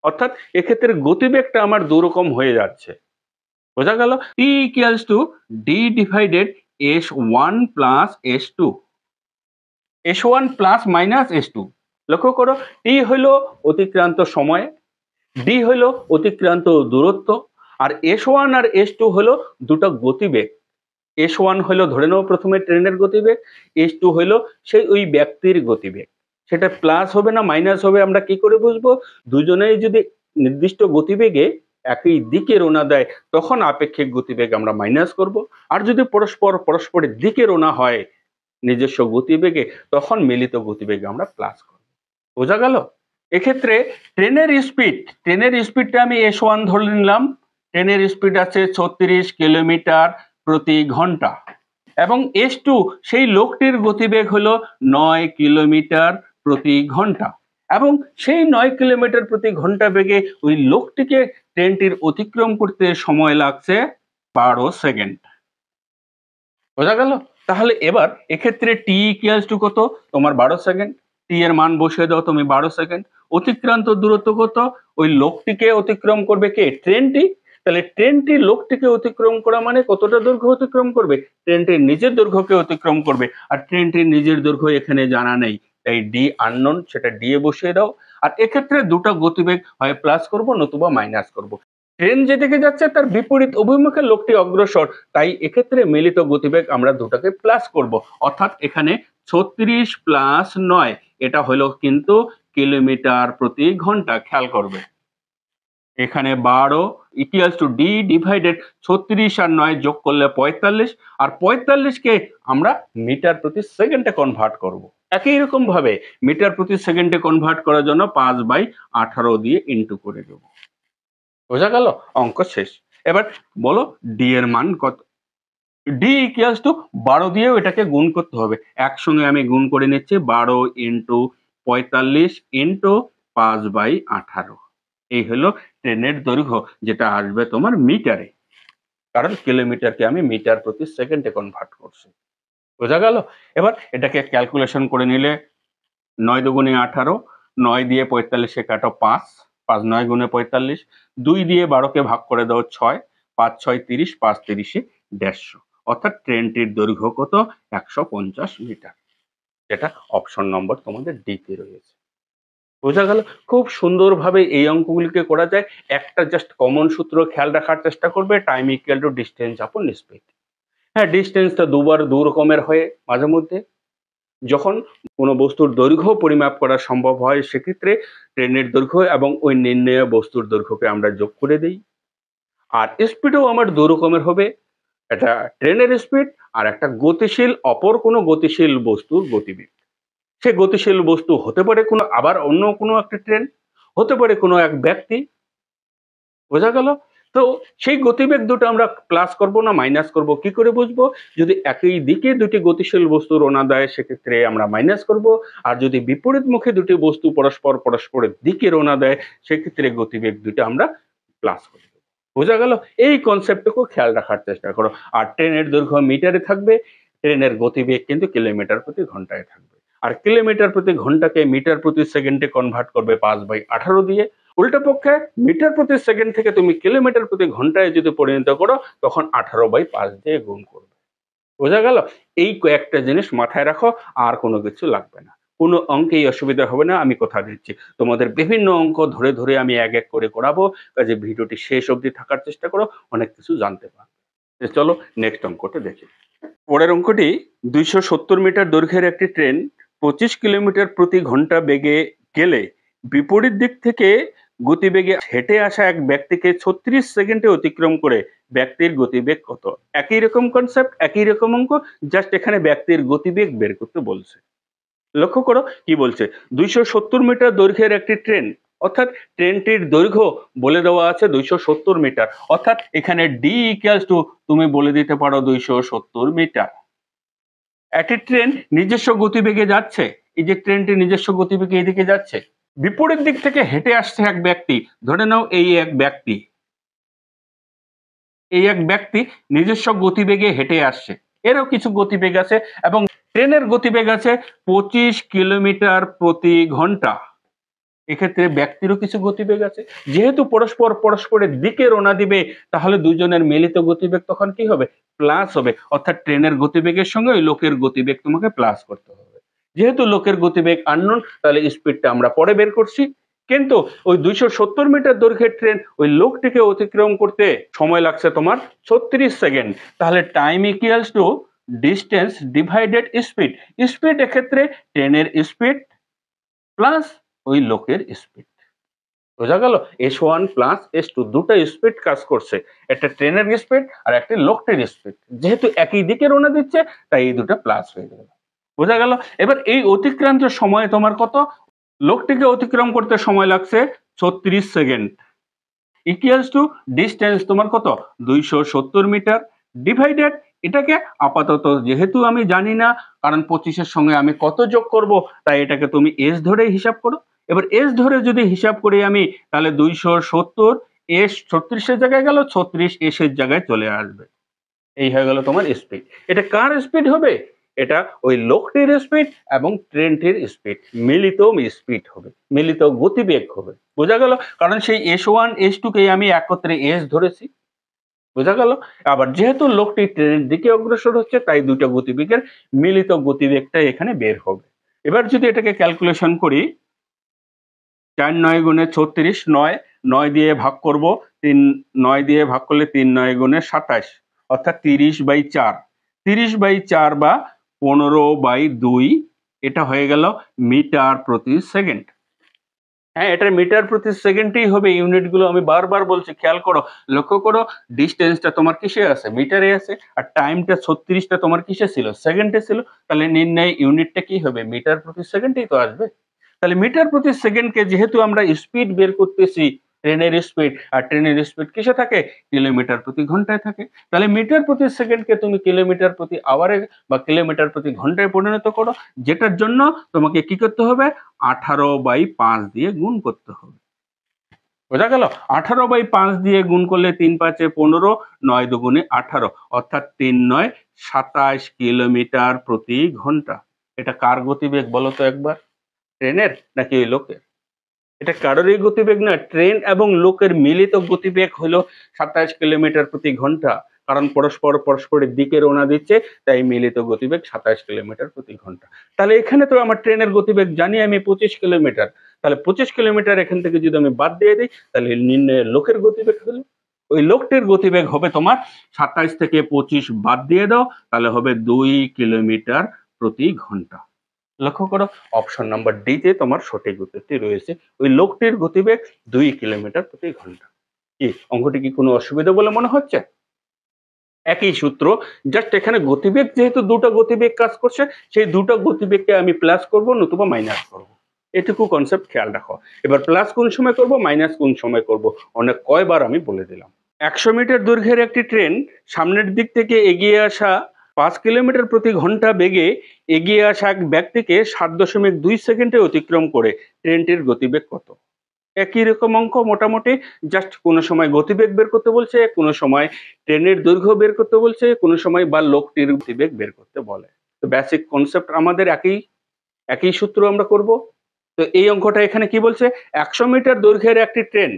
অর্থাৎ এক্ষেত্রে গতিবেগটা আমার দুরকম হয়ে যাচ্ছে। বোঝা গেল? T equals to D divided S1 plus S2, S1 plus minus S2। লক্ষ্য করো, টি হলো অতিক্রান্ত সময়, ডি হলো অতিক্রান্ত দূরত্ব, আর S1 আর S2 হলো দুটো গতিবেগ। S1 হলো ধরে নাও প্রথমে ট্রেনের গতিবেগ, S2 হলো সেই ওই ব্যক্তির গতিবেগ। সেটা প্লাস হবে না মাইনাস হবে আমরা কি করে বুঝবো? দুজনেই যদি নির্দিষ্ট গতিবেগে একই দিকে রওনা দেয় তখন আপেক্ষিক গতিবেগ আমরা মাইনাস করব, আর যদি পরস্পরের দিকে রওনা হয় নিজস্ব গতিবেগে তখন মিলিত গতিবেগ আমরা প্লাস করব। বোঝা গেল? এক্ষেত্রে ট্রেনের স্পিডটা আমি S1 ধরে নিলাম। ট্রেনের স্পিড আছে 36 কিলোমিটার প্রতি ঘন্টা, এবং S2 সেই লোকটির গতিবেগ হলো 9 কিলোমিটার প্রতি ঘন্টা, এবং সেই 9 কিলোমিটার প্রতি ঘন্টা বেগে ওই লোকটিকে ট্রেনটির অতিক্রম করতে সময় লাগছে 12 সেকেন্ড। বোঝা গেল? তাহলে এবার এক্ষেত্রে টি ইকুয়ালস টু কত? তোমার 12 সেকেন্ড। টি এর মান বসিয়ে দাও তুমি 12 সেকেন্ড। অতিক্রান্ত দূরত্ব কত? ওই লোকটিকে অতিক্রম করবে কে? ট্রেনটি। তাহলে ট্রেনটি লোকটিকে অতিক্রম করা মানে কতটা দৈর্ঘ্য অতিক্রম করবে? ট্রেনটির নিজের দৈর্ঘ্যকে অতিক্রম করবে, আর ট্রেনটির নিজের দৈর্ঘ্য এখানে জানা নেই, তাই ডি আননোন, সেটা ডি এ বসিয়ে দাও। আর এক্ষেত্রে দুটো গতিবেগ হয় প্লাস করব নতুবা মাইনাস করব। ট্রেন যেদিকে যাচ্ছে তার বিপরীত অভিমুখে লোকটি অগ্রসর, তাই এক্ষেত্রে মিলিত গতিবেগ আমরা দুটাকে প্লাস করব। অর্থাৎ এখানে 36 প্লাস 9 এটা হলো কিন্তু কিলোমিটার প্রতি ঘন্টা। খেয়াল করবে এখানে 12 ইকুয়ালস টু ডি ডিভাইডেড 36 আর 9 যোগ করলে 45, আর 45 কে আমরা মিটার প্রতি সেকেন্ডে কনভার্ট করব। একই রকম ভাবে মিটার প্রতি সেকেন্ডে কনভার্ট করার জন্য 5/18 দিয়ে ইনটু করে দেব। বোঝা গেল? অঙ্ক শেষ। এবার বলো ডি এর মান কত? ডি ইকুয়ালস টু 12 দিয়েও এটাকে গুণ করতে হবে। একসঙ্গে আমি গুণ করে নিচ্ছি, 12 ইন্টু 45 ইন্টু 5/18। এই হলো ট্রেনের দৈর্ঘ্য, যেটা আসবে তোমার মিটারে, কারণ কিলোমিটারকে আমি মিটার প্রতি সেকেন্ডে কনভার্ট করছি। বোঝা গেল? এবার এটাকে ক্যালকুলেশন করে নিলে 9 দুগুণে 18, 9 দিয়ে 45 এ কাটো 5, 5 9 গুণে 45, 2 দিয়ে 12 কে ভাগ করে দাও 6, 5 6 30, 5 30 এ 150। অর্থাৎ ট্রেনটির দৈর্ঘ্য কত? 150 মিটার, যেটা অপশন নম্বর তোমাদের ডি তে রয়েছে। বোঝা গেল? খুব সুন্দরভাবে এই অঙ্কগুলিকে করা যায়। একটা জাস্ট কমন সূত্র খেয়াল রাখার চেষ্টা করবে, টাইম ইকুয়াল টু ডিস্টেন্স আপন স্পিড। হ্যাঁ, ডিস্টেন্সটা দু রকমের হয় মাঝে মধ্যে। যখন কোনো বস্তুর দৈর্ঘ্য পরিমাপ করা সম্ভব হয় সেক্ষেত্রে ট্রেনের দৈর্ঘ্য এবং ওই নির্ণেয় বস্তুর দৈর্ঘ্যকে আমরা যোগ করে দিই। আর স্পিডও আমার দু রকমের হবে, একটা ট্রেনের স্পিড আর একটা গতিশীল অপর কোনো গতিশীল বস্তুর গতিবেগ। সে গতিশীল বস্তু হতে পারে কোনো আবার অন্য কোনো একটা ট্রেন, হতে পারে কোনো এক ব্যক্তি। বোঝা গেল? তো সেই গতিবেগ দুটো আমরা প্লাস করব না মাইনাস করব কি করে বুঝবো? যদি একই দিকে দুটি গতিশীল বস্তু রওনা দেয় সেক্ষেত্রে আমরা মাইনাস করব, আর যদি বিপরীতমুখী দুটি বস্তু পরস্পরের দিকে রওনা দেয় সেক্ষেত্রে গতিবেগ দুটো আমরা প্লাস করব। বোঝা গেল? এই কনসেপ্টটুকু খেয়াল রাখার চেষ্টা করো। আর ট্রেনের দৈর্ঘ্য মিটারে থাকবে, ট্রেনের গতিবেগ কিন্তু কিলোমিটার প্রতি ঘন্টায় থাকবে। আর কিলোমিটার প্রতি ঘন্টাকে মিটার প্রতি সেকেন্ডে কনভার্ট করবে 5/18 দিয়ে। উল্টো পক্ষে মিটার প্রতি সেকেন্ড থেকে তুমি কিলোমিটার প্রতি ঘন্টায় যদি পরিণত করো তখন 18/5 দিয়ে গুণ করবে। বোঝা গেল? এই কয়েকটা জিনিস মাথায় রাখো, আর কোনো কিছু লাগবে না। কোনো অঙ্কেই অসুবিধা হবে না, আমি কথা দিচ্ছি। তোমাদের বিভিন্ন অঙ্ক ধরে, ধরে আমি এক, এক করে করাবো। কাজেই ভিডিওটি শেষ অবধি থাকার চেষ্টা করো, অনেক কিছু জানতে পারবে। চলো নেক্সট অঙ্কটা দেখি। পরের অঙ্কটি ২৭০ মিটার দৈর্ঘ্যের একটি ট্রেন ২৫ কিলোমিটার প্রতি ঘন্টা বেগে গেলে বিপরীত দিক থেকে গতিবেগে হেঁটে আসা এক ব্যক্তিকে ৩৬ সেকেন্ডে অতিক্রম করে ব্যক্তির গতিবেগ কত? একই রকম কনসেপ্ট, একই রকম অঙ্ক, জাস্ট এখানে ব্যক্তির গতিবেগ বের করতে বলছে। লক্ষ্য করো কি বলছে, ২৭০ মিটার দৈর্ঘ্যের একটি ট্রেন, অর্থাৎ ট্রেনটির দৈর্ঘ্য বলে দেওয়া আছে ২৭০ মিটার, অর্থাৎ এখানে ডি ইকুয়ালস টু তুমি বলে দিতে পারো ২৭০ মিটার। একটি ট্রেন নিজস্ব গতিবেগে যাচ্ছে, এই যে ট্রেনটি নিজস্ব গতিবেগে এদিকে যাচ্ছে, বিপরীত দিক থেকে হেঁটে আসছে এক ব্যক্তি, ধরে নাও এই এক ব্যক্তি নিজস্ব গতিবেগে হেঁটে আসছে, এরও কিছু গতিবেগ আছে এবং ট্রেনের গতিবেগ আছে ২৫ কিলোমিটার প্রতি ঘন্টা। এক্ষেত্রে ব্যক্তিরও কিছু গতিবেগ আছে, যেহেতু পরস্পরের দিকে রওনা দিবে, তাহলে দুজনের মিলিত গতিবেগ তখন কি হবে? প্লাস হবে, অর্থাৎ ট্রেনের গতিবেগের সঙ্গে ওই লোকের গতিবেগ তোমাকে প্লাস করতে হবে। যেহেতু লোকের গতিবেগ আননোন, তাহলে স্পিডটা আমরা পরে বের করছি, কিন্তু ওই ২৭০ মিটার দৈর্ঘ্যের ট্রেন ওই লোকটিকে অতিক্রম করতে সময় লাগছে তোমার ৩৬ সেকেন্ড। তাহলে time equals to distance divided speed. Speed এক্ষেত্রে ট্রেনের স্পিড প্লাস ওই লোকের স্পিড। বোঝা গেল? S1 প্লাস S2 দুটো স্পিড কাজ করছে, একটা ট্রেনের স্পিড আর একটা লোকটির স্পিড, যেহেতু একই দিকে রওনা দিচ্ছে তাই এই দুটো প্লাস হয়ে গেল। বোঝা গেল? এবার এই অতিক্রান্ত সময় তোমার কত? লোকটিকে অতিক্রম করতে সময় লাগছে ৩৬ সেকেন্ড, ইকুয়ালস টু ডিস্টেন্স তোমার কত? ২৭০ মিটার ডিভাইডেড, এটাকে আপাতত যেহেতু আমি জানি না, কারণ ২৫ এর সঙ্গে আমি কত যোগ করব, তাই এটাকে তুমি এস ধরেই হিসাব করো। এবার এস ধরে যদি হিসাব করি আমি, তাহলে ২৭০ এস ৩৬ এর জায়গায় গেল, ৩৬ এস এর জায়গায় চলে আসবে। এই হয়ে গেল তোমার স্পিড। এটা কার স্পিড হবে? এটা ওই লোকটির স্পিড এবং ট্রেনটির স্পিড, মিলিত স্পিড হবে, মিলিত গতিবেগ হবে। বোঝা গেল? কারণ সেই S1 S2 কে আমি একত্রে এস ধরেছি। বোঝা গেল? আবার যেহেতু লোকটি ট্রেনের দিকে অগ্রসর হচ্ছে, তাই দুটো গতিবেগের মিলিত গতিবেগটা এখানে বের হবে। এবার যদি এটাকে ক্যালকুলেশন করি, ৪ ৯ গুণে ৩৬, ৯ ৯ দিয়ে ভাগ করব, ৩ ৯ দিয়ে ভাগ করলে ৩ ৯ গুণে ২৭, অর্থাৎ ৩০/৪, ৩০/৪ বা ১৫/২, এটা হয়ে গেল মিটার প্রতি সেকেন্ড। হ্যাঁ, এটা মিটার প্রতি সেকেন্ডই হবে, ইউনিটগুলো আমি বারবার বলছি, খেয়াল করো, লক্ষ্য করো, ডিস্টেন্সটা তোমার কিসে আছে? মিটারে আছে, আর টাইমটা ৩৬টা তোমার কিসে ছিল? সেকেন্ডে ছিল, তাহলে নির্ণয় ইউনিটটা কি হবে? মিটার প্রতি সেকেন্ডেই তো আসবে। তাহলে মিটার প্রতি সেকেন্ডকে যেহেতু আমরা স্পিড বের করতেছি, ট্রেনের স্পিড, আর ট্রেনের স্পিড কিসে থাকে? কিলোমিটার প্রতি ঘন্টায় থাকে। তাহলে মিটার প্রতি সেকেন্ডকে তুমি কিলোমিটার প্রতি আওয়ারে বা কিলোমিটার প্রতি ঘন্টায় পরিণত করো, যেটার জন্য তোমাকে কি করতে হবে? 18/5 দিয়ে গুণ করতে হবে। বোঝা গেল? 18/5 দিয়ে গুণ করলে ৩ ৫ ১৫, ৯ দুগুণে 18, অর্থাৎ ৩ ৯ ২৭ কিলোমিটার প্রতি ঘন্টা। এটা কার গতিবেগ বলো তো একবার? ট্রেনের নাকি ওই লোকের? এটা কারোরই গতিবেগ না, ট্রেন এবং লোকের মিলিত গতিবেগ হলো ২৭ কিলোমিটার প্রতি ঘন্টা। কারণ পরস্পরের দিকে রওনা দিচ্ছে, তাই মিলিত গতিবেগ ২৭ কিলোমিটার প্রতি ঘন্টা। তাহলে এখানে তো আমার ট্রেনের গতিবেগ জানি আমি ২৫ কিলোমিটার। তাহলে ২৫ কিলোমিটার এখান থেকে যদি আমি বাদ দিয়ে দিই, তাহলে নির্ণয়ের লোকের গতিবেগ হলো, ওই লোকটির গতিবেগ হবে তোমার ২৭ থেকে ২৫ বাদ দিয়ে দাও, তাহলে হবে ২ কিলোমিটার প্রতি ঘন্টা। লক্ষ্য করো, অপশন নাম্বার ডি তে তোমার সঠিক উত্তরটি রয়েছে, ওই লোকটির গতিবেগ ২ কিলোমিটার প্রতি ঘন্টা। কি অঙ্কটি কি কোনো অসুবিধা বলে মনে হচ্ছে? একই সূত্র, জাস্ট এখানে গতিবেগ যেহেতু দুটো গতিবেগ কাজ করছে, সেই দুটো গতিবেগকে আমি প্লাস করব নতুবা মাইনাস করব, এটুকু কনসেপ্ট খেয়াল রাখো। এবার প্লাস কোন সময় করব, মাইনাস কোন সময় করব, অনেক কয়বার আমি বলে দিলাম। ১০০ মিটার দৈর্ঘ্যের একটি ট্রেন সামনের দিক থেকে এগিয়ে আসা ৫ কিলোমিটার প্রতি ঘন্টা বেগে এগিয়ে আসা এক ব্যক্তিকে ৭.২ সেকেন্ডে অতিক্রম করে ট্রেনটির গতিবেগ কত? একই রকম অঙ্ক মোটামুটি, জাস্ট কোনো সময় গতিবেগ বের করতে বলছে, কোনো সময় ট্রেনের দৈর্ঘ্য বের করতে বলছে, কোনো সময় বা লোকটির গতিবেগ বের করতে বলে। তো বেসিক কনসেপ্ট আমাদের একই সূত্র আমরা করব। তো এই অঙ্কটা এখানে কি বলছে? ১০০ মিটার দৈর্ঘ্যের একটি ট্রেন,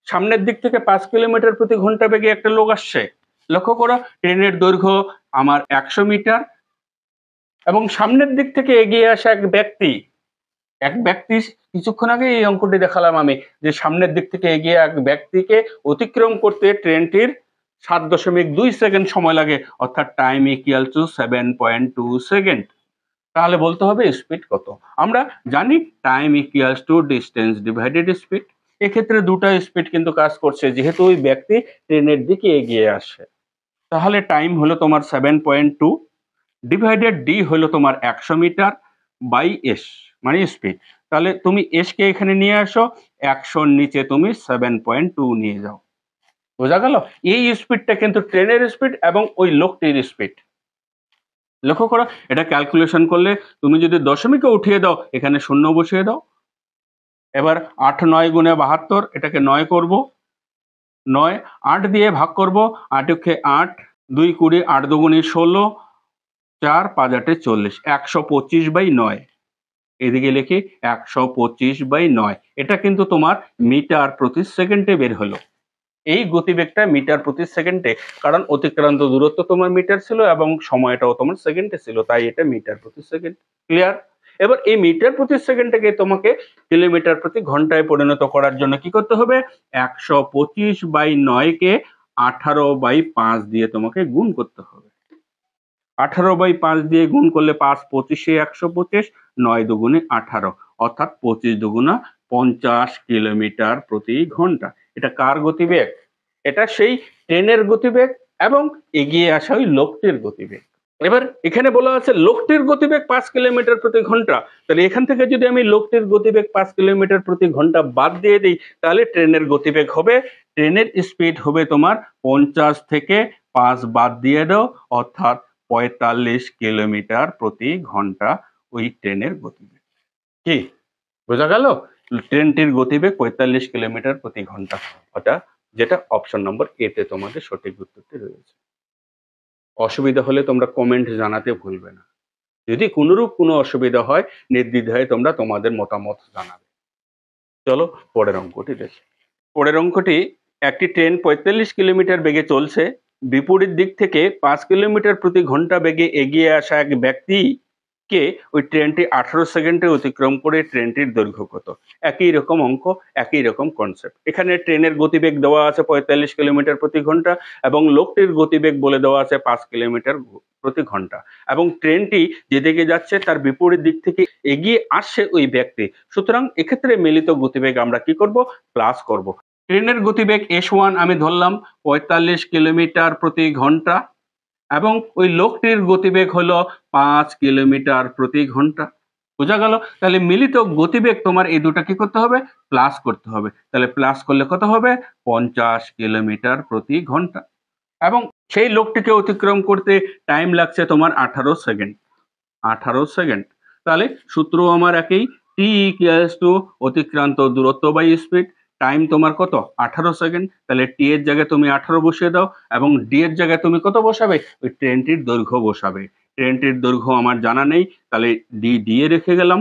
সামনের দিক থেকে ৫ কিলোমিটার প্রতি ঘন্টা বেগে একটা লোক আসছে। লক্ষ্য করো, ট্রেনের দৈর্ঘ্য আমার 100 মিটার এবং সামনের দিক থেকে এগিয়ে আসা এক ব্যক্তি কিছুক্ষণ আগে এই অঙ্কটি দেখালাম আমি যে সামনের দিক থেকে এগিয়ে এক ব্যক্তিকে অতিক্রম করতে ট্রেনটির 7.2 সেকেন্ড সময় লাগে, অর্থাৎ টাইম ইকুয়াল টু 7.2 সেকেন্ড। তাহলে বলতে হবে স্পিড কত। আমরা জানি time equals to distance divided speed. এক্ষেত্রে দুটো স্পিড কিন্তু কাজ করছে, যেহেতু ওই ব্যক্তি ট্রেনের দিকে এগিয়ে আসে। তাহলে টাইম হলো তোমার 7.2 ডিভাইডেড ডি হলো তোমার 100 মিটার বাই এস মানে স্পিড। তাহলে তুমি এস কে এখানে নিয়ে আসো, 100 নিচে তুমি 7.2 নিয়ে যাও। বোঝা গেল? এই স্পিডটা কিন্তু ট্রেনের স্পিড এবং ওই লোকটির স্পিড। লক্ষ্য করো, এটা ক্যালকুলেশন করলে তুমি যদি দশমিকে উঠিয়ে দাও, এখানে শূন্য বসিয়ে দাও। এবার 8 9 গুণে 72, এটাকে 9 করব, 9 8 দিয়ে ভাগ করব, 8 কে 8 2 20, 8 দুগুণে 16, 4 5 8 40, 125/9। এদিকে লিখি 125/9। এটা কিন্তু তোমার মিটার প্রতি সেকেন্ডে বের হলো। এই গতিবেগটা মিটার প্রতি সেকেন্ডে, কারণ অতিক্রান্ত দূরত্ব তোমার মিটার ছিল এবং সময়টাও তোমার সেকেন্ডে ছিল, তাই এটা মিটার প্রতি সেকেন্ড। ক্লিয়ার? এবার এই মিটার প্রতি সেকেন্ডটাকে তোমাকে কিলোমিটার প্রতি ঘন্টায় পরিণত করার জন্য কি করতে হবে? 125/9 কে 18/5 দিয়ে তোমাকে গুণ করতে হবে। 18/5 দিয়ে গুণ করলে 5 25 125, 9 দুগুণে 18, অর্থাৎ 25 দুগুণা 50 কিলোমিটার প্রতি ঘন্টা। এটা কার গতিবেগ? এটা সেই ট্রেনের গতিবেগ এবং এগিয়ে আসা ওই লোকটির গতিবেগ। এবার এখানে বলা আছে লোকটির গতিবেগ 5 কিলোমিটার প্রতি ঘন্টা। তাহলে এখান থেকে যদি আমি লোকটির গতিবেগ 5 কিলোমিটার প্রতি ঘন্টা বাদ দিয়ে দিই, তাহলে ট্রেনের গতিবেগ হবে, ট্রেনের স্পিড হবে তোমার 50 থেকে 5 বাদ দিয়ে দাও, অর্থাৎ 45 কিলোমিটার প্রতি ঘন্টা ওই ট্রেনের গতিবেগ। কি বোঝা গেল? ট্রেনটির গতিবেগ 45 কিলোমিটার প্রতি ঘন্টা, ওটা যেটা অপশন নম্বর এ তে তোমাদের সঠিক উত্তরটি রয়েছে। অসুবিধা হলে তোমরা কমেন্ট জানাতে ভুলবে না। যদি কোনরূপ কোনো অসুবিধা হয়, নির্দ্বিধায় তোমরা তোমাদের মতামত জানাবে। চলো পরের অঙ্কটি দেখি। পরের অঙ্কটি, একটি ট্রেন 45 কিলোমিটার বেগে চলছে। বিপরীত দিক থেকে 5 কিলোমিটার প্রতি ঘন্টা বেগে এগিয়ে আসা এক ব্যক্তিকে ওই ট্রেনটি 18 সেকেন্ডে অতিক্রম করে ট্রেনটির দৈর্ঘ্য কত? একই রকম অঙ্ক, একই রকম কনসেপ্ট। এখানে ট্রেনের গতিবেগ দেওয়া আছে 45 কিলোমিটার প্রতি ঘন্টা এবং লোকটির গতিবেগ বলে দেওয়া আছে 5 কিলোমিটার প্রতি ঘন্টা, এবং ট্রেনটি যেদিকে যাচ্ছে তার বিপরীত দিক থেকে এগিয়ে আসছে ওই ব্যক্তি। সুতরাং এক্ষেত্রে মিলিত গতিবেগ আমরা কি করব? প্লাস করব। ট্রেনের গতিবেগ S1 আমি ধরলাম 45 কিলোমিটার প্রতি ঘন্টা এবং ওই লোকটির গতিবেগ হলো 5 কিলোমিটার প্রতি ঘন্টা। বোঝা গেল? তাহলে মিলিত গতিবেগ তোমার এই দুটা কি করতে হবে? প্লাস করতে হবে। তাহলে প্লাস করলে কত হবে? 50 কিলোমিটার প্রতি ঘন্টা। এবং সেই লোকটিকে অতিক্রম করতে টাইম লাগছে তোমার 18 সেকেন্ড। 18 সেকেন্ড। তাহলে সূত্র আমার একই, টি ইকুয়ালস টু অতিক্রান্ত দূরত্ব বাই স্পিড। টাইম তোমার কত? 18 সেকেন্ড। তাহলে টি এর জায়গায় তুমি 18 বসিয়ে দাও এবং ডি এর জায়গায় তুমি কত বসাবে? ওই ট্রেনটির দৈর্ঘ্য বসাবে। ট্রেনটির দৈর্ঘ্য আমার জানা নেই, তাহলে ডি এ রেখে গেলাম।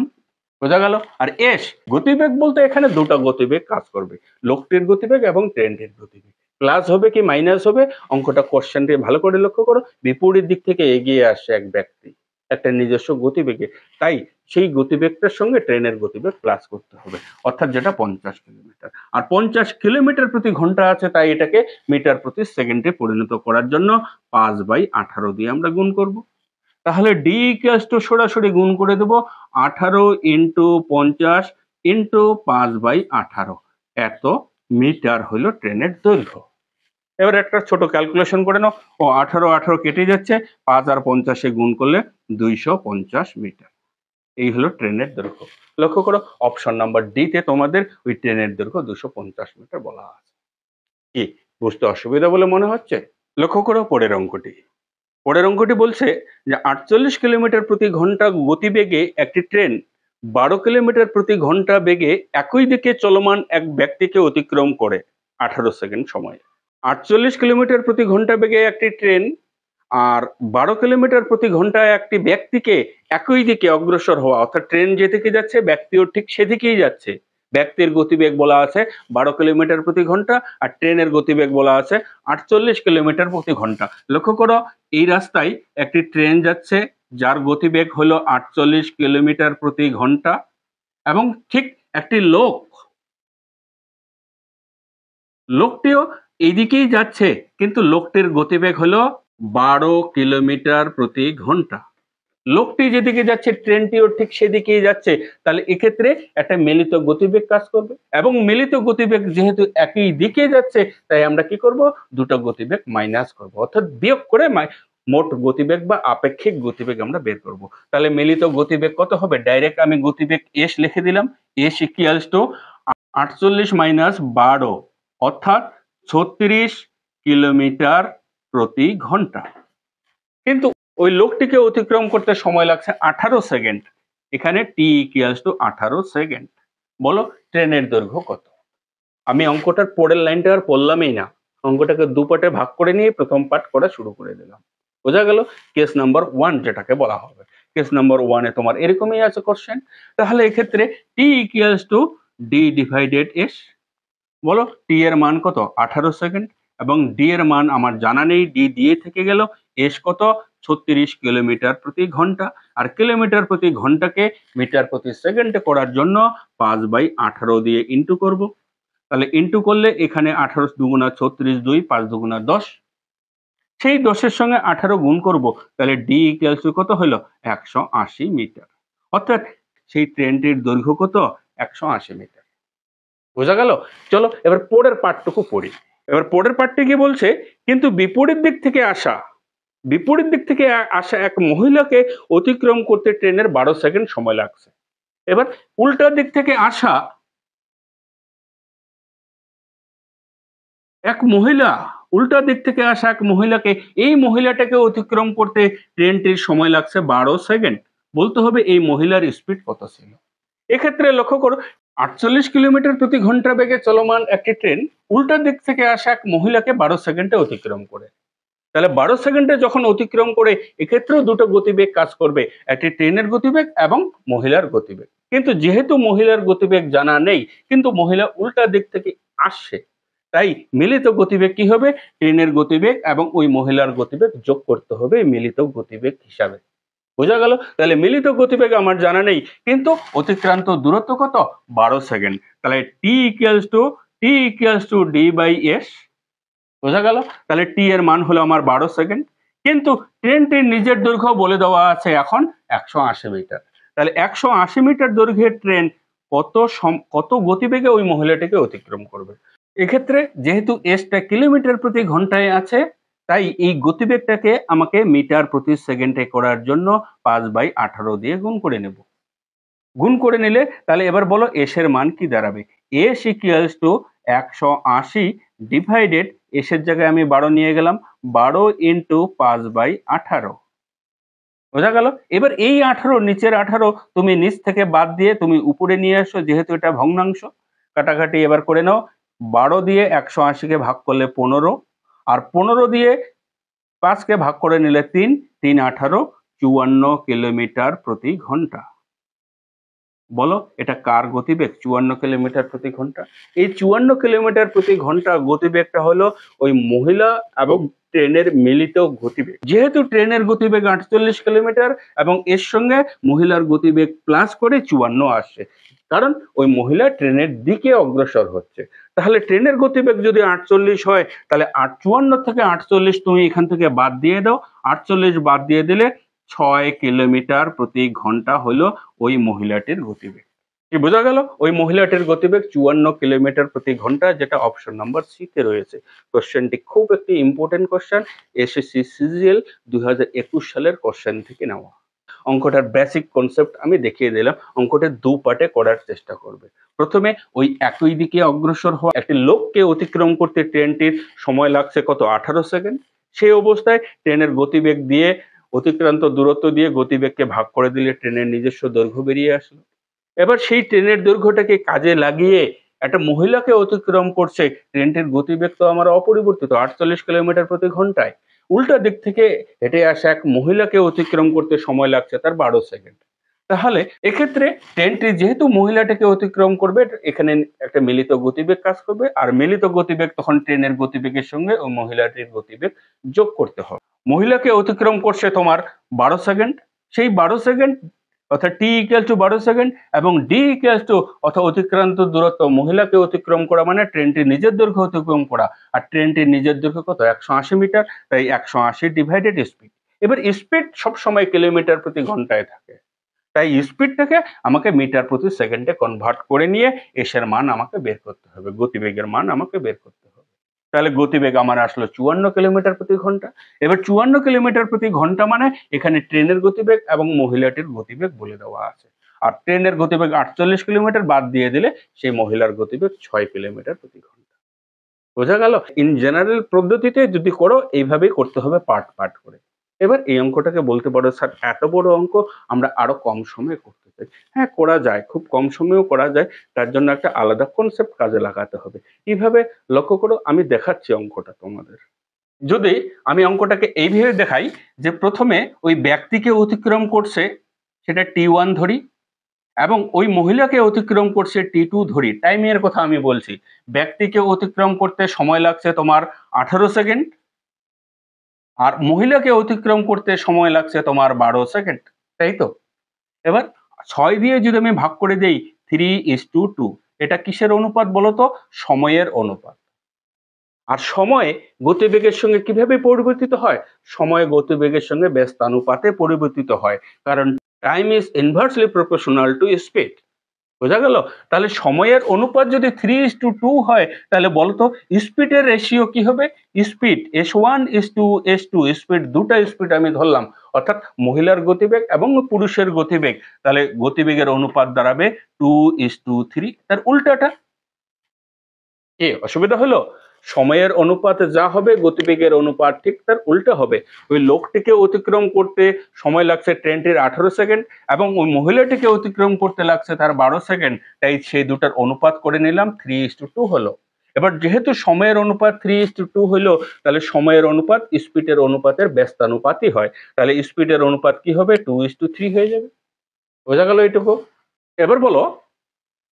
বোঝা গেল? আর এস গতিবেগ বলতে এখানে দুটো গতিবেগ কাজ করবে, লোকটির গতিবেগ এবং ট্রেনটির গতিবেগ। প্লাস হবে কি মাইনাস হবে? অঙ্কটা কোশ্চেনটি ভালো করে লক্ষ্য করো। বিপরীত দিক থেকে এগিয়ে আসছে এক ব্যক্তি একটা নিজস্ব গতিবেগে, তাই সেই গতিবেগটার সঙ্গে ট্রেনের গতিবেগ প্লাস করতে হবে, অর্থাৎ যেটা 50 কিলোমিটার। আর 50 কিলোমিটার প্রতি ঘন্টা আছে, তাই এটাকে মিটার প্রতি সেকেন্ডে পরিণত করার জন্য 5/18 দিয়ে আমরা গুণ করব। তাহলে ডি ইকুয়ালস টু সরাসরি গুণ করে দেব 18 ইন্টু 50 ইন্টু 5/18, এত মিটার হলো ট্রেনের দৈর্ঘ্য। এবার একটা ছোট ক্যালকুলেশন করে নাও। 18 কেটে যাচ্ছে, 5 আর 50 গুণ করলে 250 মিটার। এই হলো ট্রেনের দৈর্ঘ্য। লক্ষ্য করো, অপশন নাম্বার ডি তে তোমাদের ওই ট্রেনের দৈর্ঘ্য 250 মিটার বলা আছে। কি বুঝতে অসুবিধা বলে মনে হচ্ছে? লক্ষ্য করো পরের অঙ্কটি। পরের অঙ্কটি বলছে যে 48 কিলোমিটার প্রতি ঘন্টা গতিবেগে একটি ট্রেন 12 কিলোমিটার প্রতি ঘন্টা বেগে একই দিকে চলমান এক ব্যক্তিকে অতিক্রম করে 18 সেকেন্ড সময়ে। 48 কিলোমিটার প্রতি ঘন্টা বেগে একটি ট্রেন আর 12 কিলোমিটার প্রতি ঘন্টায় একটি ব্যক্তিকে একই দিকে অগ্রসর হওয়া, অর্থাৎ ট্রেন যেদিকে যাচ্ছে ব্যক্তিও ঠিক সেদিকেই যাচ্ছে, ব্যক্তির গতিবেগ বলা আছে 12 কিলোমিটার প্রতি ঘন্টা, আর ট্রেনের গতিবেগ বলা আছে 48 কিলোমিটার প্রতি ঘন্টা। লক্ষ্য করো, এই রাস্তায় একটি ট্রেন যাচ্ছে যার গতিবেগ হলো 48 কিলোমিটার প্রতি ঘন্টা, এবং ঠিক একটি লোকটিও এইদিকেই যাচ্ছে, কিন্তু লোকটির গতিবেগ হলো 12 কিলোমিটার প্রতি ঘন্টা। লোকটি যেদিকে যাচ্ছে ট্রেনটিও ঠিক সেদিকেই যাচ্ছে, তাহলে এক্ষেত্রে একটা মিলিত গতিবেগ কাজ করবে, এবং মিলিত গতিবেগ যেহেতু একই দিকে যাচ্ছে, তাই আমরা কি করব, দুটো গতিবেগ মাইনাস করব, অর্থাৎ বিয়োগ করে মোট গতিবেগ বা আপেক্ষিক গতিবেগ আমরা বের করব। তাহলে মিলিত গতিবেগ কত হবে, ডাইরেক্ট আমি গতিবেগ এস লিখে দিলাম। এস ইকুয়ালস টু 48 মাইনাস 12, অর্থাৎ 36 কিলোমিটার প্রতি ঘন্টা। কিন্তু ওই লোকটিকে অতিক্রম করতে সময় লাগছে 18 সেকেন্ড। এখানে টি ইকুয়ালস টু 18 সেকেন্ড। বলো ট্রেনের দৈর্ঘ্য কত? আমি অঙ্কটার পরের লাইনটা আর পড়লামই না, অঙ্কটাকে দু পার্টে ভাগ করে নিয়ে প্রথম পার্ট করা শুরু করে দিলাম। বোঝা গেল? কেস নাম্বার 1 যেটাকে বলা হবে। কেস নাম্বার 1 এ তোমার এরকমই আছে কোশ্চেন। তাহলে এক্ষেত্রে T equals to D divided S. বলো টি এর মান কত, 18 সেকেন্ড, এবং ডি এর মান আমার জানা নেই, ডি দিয়ে থেকে গেল। এস কত, 36 কিলোমিটার প্রতি ঘন্টা, আর কিলোমিটার প্রতি ঘন্টাকে মিটার প্রতি সেকেন্ডে করার জন্য 5/18 দিয়ে ইন্টু করব। তাহলে ইন্টু করলে এখানে 18 দুগুণা 36, 2 5 দুগুণা 10, সেই 10-এর সঙ্গে 18 গুণ করব, তাহলে ডি ইকুয়ালস টু কত হলো, 180 মিটার। অর্থাৎ সেই ট্রেনটির দৈর্ঘ্য কত, 180 মিটার। বোঝা গেল? চলো এবার পরের পার্টটুকু পড়ি। এবার পরের পার্টটি কি বলছে, কিন্তু বিপরীত দিক থেকে আসা এক মহিলাকে অতিক্রম করতে ট্রেনের 12 সেকেন্ড সময় লাগছে। এবার উল্টা দিক থেকে আসা এক মহিলাকে, এই মহিলাটাকে অতিক্রম করতে ট্রেনটির সময় লাগছে 12 সেকেন্ড। বলতে হবে এই মহিলার স্পিড কত ছিল। এক্ষেত্রে লক্ষ্য করো, 48 কিলোমিটার প্রতি ঘন্টা বেগে চলমান একটি ট্রেন উল্টা দিক থেকে আসা এক মহিলাকে 12 সেকেন্ডে অতিক্রম করে। তাহলে 12 সেকেন্ডে যখন অতিক্রম করে, এক্ষেত্রেও দুটো গতিবেগ কাজ করবে, একটি ট্রেনের গতিবেগ এবং মহিলার গতিবেগ। কিন্তু যেহেতু মহিলার গতিবেগ জানা নেই, কিন্তু মহিলা উল্টা দিক থেকে আসছে, তাই মিলিত গতিবেগ কি হবে, ট্রেনের গতিবেগ এবং ওই মহিলার গতিবেগ যোগ করতে হবে মিলিত গতিবেগ হিসাবে। বোঝা গেল? তাহলে মিলিত গতিবেগ আমার জানা নেই, কিন্তু অতিক্রান্ত দূরত্ব কত, 12 সেকেন্ড। তাহলে T equals to D by S. বোঝা গেল? তাহলে টি এর মান হলো আমার 12 সেকেন্ড, কিন্তু ট্রেনটির নিজের দৈর্ঘ্য বলে দেওয়া আছে এখন 180 মিটার। তাহলে 180 মিটার দৈর্ঘ্যের ট্রেন কত গতিবেগে ওই মহিলাটিকে অতিক্রম করবে। এক্ষেত্রে যেহেতু এসটা কিলোমিটার প্রতি ঘন্টায় আছে, তাই এই গতিবেগটাকে আমাকে মিটার প্রতি সেকেন্ডে করার জন্য 5/18 দিয়ে গুণ করে নেব। গুণ করে নিলে তাহলে এবার বলো এস এর মান কি দাঁড়াবে। এস ইকুয়ালস টু 180 ডিভাইডেড, এসের জায়গায় আমি 12 নিয়ে গেলাম, 12 ইন্টু 5/18। বোঝা গেল? এবার এই 18, নিচের 18 তুমি নিচ থেকে বাদ দিয়ে তুমি উপরে নিয়ে আসো, যেহেতু এটা ভগ্নাংশ। কাটাকাটি এবার করে নাও। 12 দিয়ে 180 কে ভাগ করলে 15, আর 15 দিয়ে 5 কে ভাগ করে নিলে 3, 3 18, 54 কিলোমিটার প্রতি ঘন্টা। বলো এটা কার গতিবেগ, 54 কিলোমিটার প্রতি ঘন্টা। এই 54 কিলোমিটার প্রতি ঘন্টা গতিবেগটা হলো ওই মহিলা এবং ট্রেনের মিলিত গতিবেগ। যেহেতু ট্রেনের গতিবেগ 48 কিলোমিটার এবং এর সঙ্গে মহিলার গতিবেগ প্লাস করে 54 আসছে, কারণ ওই মহিলা ট্রেনের দিকে অগ্রসর হচ্ছে। তাহলে ট্রেনের গতিবেগ যদি 48 হয়, তাহলে 54 থেকে 48 তুমি এখান থেকে বাদ দিয়ে দাও। 48 বাদ দিয়ে দিলে 6 কিলোমিটার প্রতি ঘন্টা হলো ওই মহিলাটির গতিবেগ। কি বোঝা গেল? ওই মহিলাটির গতিবেগ 54 কিলোমিটার প্রতি ঘন্টা, যেটা অপশন নাম্বার সি তে রয়েছে। কোশ্চেনটি খুব একটি ইম্পর্টেন্ট কোশ্চেন, এসএসসি সিজিএল 2021 সালের কোশ্চেন থেকে নেওয়া। অঙ্কটার বেসিক কনসেপ্ট আমি দেখিয়ে দিলাম, অঙ্কটা দু পার্টে করার চেষ্টা করবে। প্রথমে ওই একই দিকে অগ্রসর হওয়া একটি লোককে অতিক্রম করতে ট্রেনটির সময় লাগছে কত, 18 সেকেন্ড। সেই অবস্থায় ট্রেনের গতিবেগ দিয়ে অতিক্রান্ত দূরত্ব দিয়ে গতিবেগকে ভাগ করে দিলে ট্রেনের নিজস্ব দৈর্ঘ্য বেরিয়ে আসলো। এবার সেই ট্রেনের দৈর্ঘ্যটাকে কাজে লাগিয়ে একটা মহিলাকে অতিক্রম করছে, ট্রেনটির গতিবেগ তো আমার অপরিবর্তিত 48 কিলোমিটার প্রতি ঘন্টায়। উল্টা দিক থেকে হেঁটে আসা এক মহিলাকে অতিক্রম করতে সময় লাগছে তার 12 সেকেন্ড। তাহলে এক্ষেত্রে ট্রেনটি যেহেতু মহিলাটাকে অতিক্রম করবে, এখানে একটা মিলিত গতিবেগ কাজ করবে, আর মিলিত গতিবেগ তখন ট্রেনের গতিবেগের সঙ্গে ওই মহিলাটির গতিবেগ যোগ করতে হবে। মহিলাকে অতিক্রম করছে তোমার 12 সেকেন্ড, সেই 12 সেকেন্ড অর্থাৎ টি ইকুয়াল টু 12 সেকেন্ড এবং ডি ইকুয়াল টু অর্থাৎ অতিক্রান্ত দূরত্ব, মহিলাকে অতিক্রম করা মানে ট্রেনটির নিজের দৈর্ঘ্য অতিক্রম করা, আর ট্রেনটির নিজের দৈর্ঘ্য কত 180 মিটার, তাই 180 ডিভাইডেড স্পিড। এবার স্পিড সবসময় কিলোমিটার প্রতি ঘন্টায় থাকে, তাই স্পিডটাকে আমাকে মিটার প্রতি সেকেন্ডে কনভার্ট করে নিয়ে এসের মান আমাকে বের করতে হবে, গতিবেগের মান আমাকে বের করতে হবে। তাহলে গতিবেগ আমার আসলো 54 কিলোমিটার প্রতি ঘন্টা। এবার 54 কিলোমিটার প্রতি ঘন্টা মানে এখানে ট্রেনের গতিবেগ এবং মহিলাটির গতিবেগ বলে দেওয়া আছে। আর ট্রেনের গতিবেগ 48 কিলোমিটার, বাদ দিয়ে দিলে সেই মহিলার গতিবেগ 6 কিলোমিটার প্রতি ঘন্টা। বোঝা গেল? ইন জেনারেল পদ্ধতিতে যদি করো এইভাবেই করতে হবে পার্ট পার্ট করে। এবার এই অঙ্কটাকে বলতে পারো, স্যার এত বড় অঙ্ক আমরা আরো কম সময়ে করতে চাই। হ্যাঁ, করা যায়, খুব কম সময়েও করা যায়। তার জন্য একটা আলাদা কনসেপ্ট কাজে লাগাতে হবে। কিভাবে? লক্ষ্য করো, আমি দেখাচ্ছি অঙ্কটা তোমাদের। যদি আমি অঙ্কটাকে এইভাবে দেখাই যে প্রথমে ওই ব্যক্তিকে অতিক্রম করছে সেটা T1 ধরি, এবং ওই মহিলাকে অতিক্রম করছে T2 ধরি। টাইমের কথা আমি বলছি। ব্যক্তিকে অতিক্রম করতে সময় লাগছে তোমার 18 সেকেন্ড, আর মহিলাকে অতিক্রম করতে সময় লাগছে তোমার 12 সেকেন্ড, তাই তো? এবার 6 দিয়ে যদি আমি ভাগ করে দেই 3:2, এটা কিসের অনুপাত বলো তো? সময়ের অনুপাত। আর সময় গতিবেগের সঙ্গে কিভাবে পরিবর্তিত হয়? সময় গতিবেগের সঙ্গে ব্যস্তানুপাতে পরিবর্তিত হয়, কারণ time is inversely proportional to speed. বোঝা গেল? তাহলে সময়ের অনুপাত যদি 3:2 হয়, তাহলে বলতো স্পিডের রেশিও কি হবে? স্পিড S1:S2, স্পিড, দুটা স্পিড আমি ধরলাম, অর্থাৎ মহিলার গতিবেগ এবং পুরুষের গতিবেগ, তাহলে গতিবেগের অনুপাত দাঁড়াবে 2:3। তার উল্টাটা কি অসুবিধা হলো? সময়ের অনুপাতে যা হবে গতিবেগের অনুপাত ঠিক তার উল্টো হবে। ওই লোকটিকে অতিক্রম করতে সময় লাগছে ট্রেনটির 18 সেকেন্ড এবং ওই মহিলাটিকে অতিক্রম করতে লাগছে তার 12 সেকেন্ড, তাই সেই দুটার অনুপাত করে নিলাম 3:2 হলো। এবার যেহেতু সময়ের অনুপাত 3:2 হলো, তাহলে সময়ের অনুপাত স্পিডের অনুপাতের ব্যস্তানুপাতই হয়, তাহলে স্পিডের অনুপাত কি হবে? 2:3 হয়ে যাবে। বোঝা গেল এইটুকু? এবার বলো,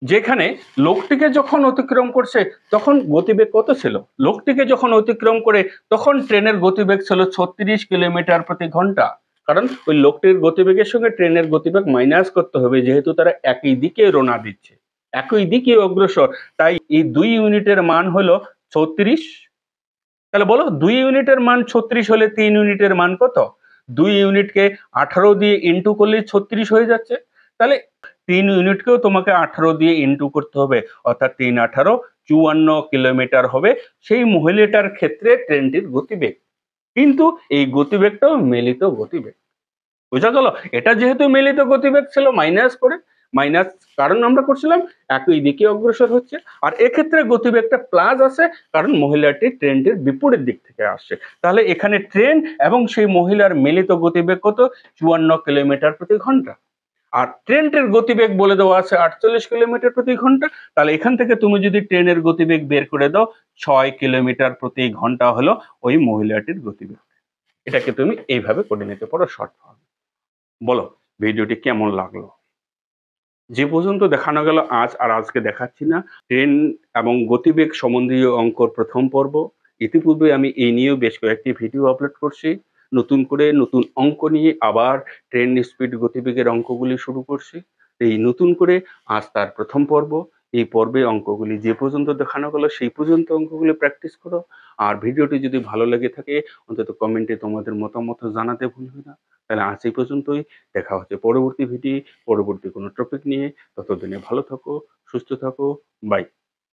যেখানে লোকটিকে যখন অতিক্রম করছে তখন গতিবেগ কত ছিল? লোকটিকে যখন অতিক্রম করে তখন ট্রেনের গতিবেগ ছিল 36 কিলোমিটার প্রতি ঘন্টা, কারণ ওই লোকটির গতিবেগের সঙ্গে ট্রেনের গতিবেগ মাইনাস করতে হবে, যেহেতু তারা একই দিকে রওনা দিচ্ছে, একই দিকে অগ্রসর, তাই এই 2 ইউনিটের মান হলো 36। তাহলে বলো 2 ইউনিটের মান 36 হলে 3 ইউনিটের মান কত? 2 ইউনিটকে 18 দিয়ে ইন্টু করলে 36 হয়ে যাচ্ছে। তাহলে 3 ইউনিটকেও তোমাকে 18 দিয়ে ইন্টু করতে হবে, অর্থাৎ 3×18 54 কিলোমিটার হবে সেই মহিলাটার ক্ষেত্রে ট্রেনটির গতিবেগ। কিন্তু এই গতিবেগটাও মিলিত গতিবেগ। বোঝা গেল? এটা যেহেতু মিলিত গতিবেগ ছিল মাইনাস করে, মাইনাস কারণ আমরা করছিলাম একই দিকে অগ্রসর হচ্ছে, আর এক্ষেত্রে গতিবেগটা প্লাস আছে কারণ মহিলাটি ট্রেনটির বিপরীত দিক থেকে আসছে। তাহলে এখানে ট্রেন এবং সেই মহিলার মিলিত গতিবেগ কত? 54 কিলোমিটার প্রতি ঘন্টা। আর ট্রেনটির গতিবেগ বলে দেওয়া আছে 48 কিলোমিটার প্রতি ঘন্টা। তাহলে এখান থেকে তুমি যদি ট্রেনের গতিবেগ বের করে দাও, 6 কিলোমিটার প্রতি ঘন্টা হলো ওই মহিলাটির গতিবেগ। এটাকে তুমি এইভাবে করে নিতে পারো শর্ট ফর্ম। বলো ভিডিওটি কেমন লাগলো? যে পর্যন্ত দেখানো গেল আজ, আর আজকে দেখাচ্ছি না। ট্রেন এবং গতিবেগ সম্বন্ধীয় অঙ্কর প্রথম পর্ব। ইতিপূর্বে আমি এই নিয়েও বেশ কয়েকটি ভিডিও আপলোড করছি। নতুন করে নতুন অঙ্ক নিয়ে আবার ট্রেন স্পিড গতিবেগের অঙ্কগুলি শুরু করছি। এই নতুন করে আজ তার প্রথম পর্ব। এই পর্বে অঙ্কগুলি যে পর্যন্ত দেখানো গেল সেই পর্যন্ত অঙ্কগুলি প্র্যাকটিস করো। আর ভিডিওটি যদি ভালো লেগে থাকে অন্তত কমেন্টে তোমাদের মতামত জানাতে ভুলবে না। তাহলে আজ এই পর্যন্তই। দেখা হচ্ছে পরবর্তী ভিডিও, পরবর্তী কোনো টপিক নিয়ে। ততদিনে ভালো থাকো, সুস্থ থাকো। বাই।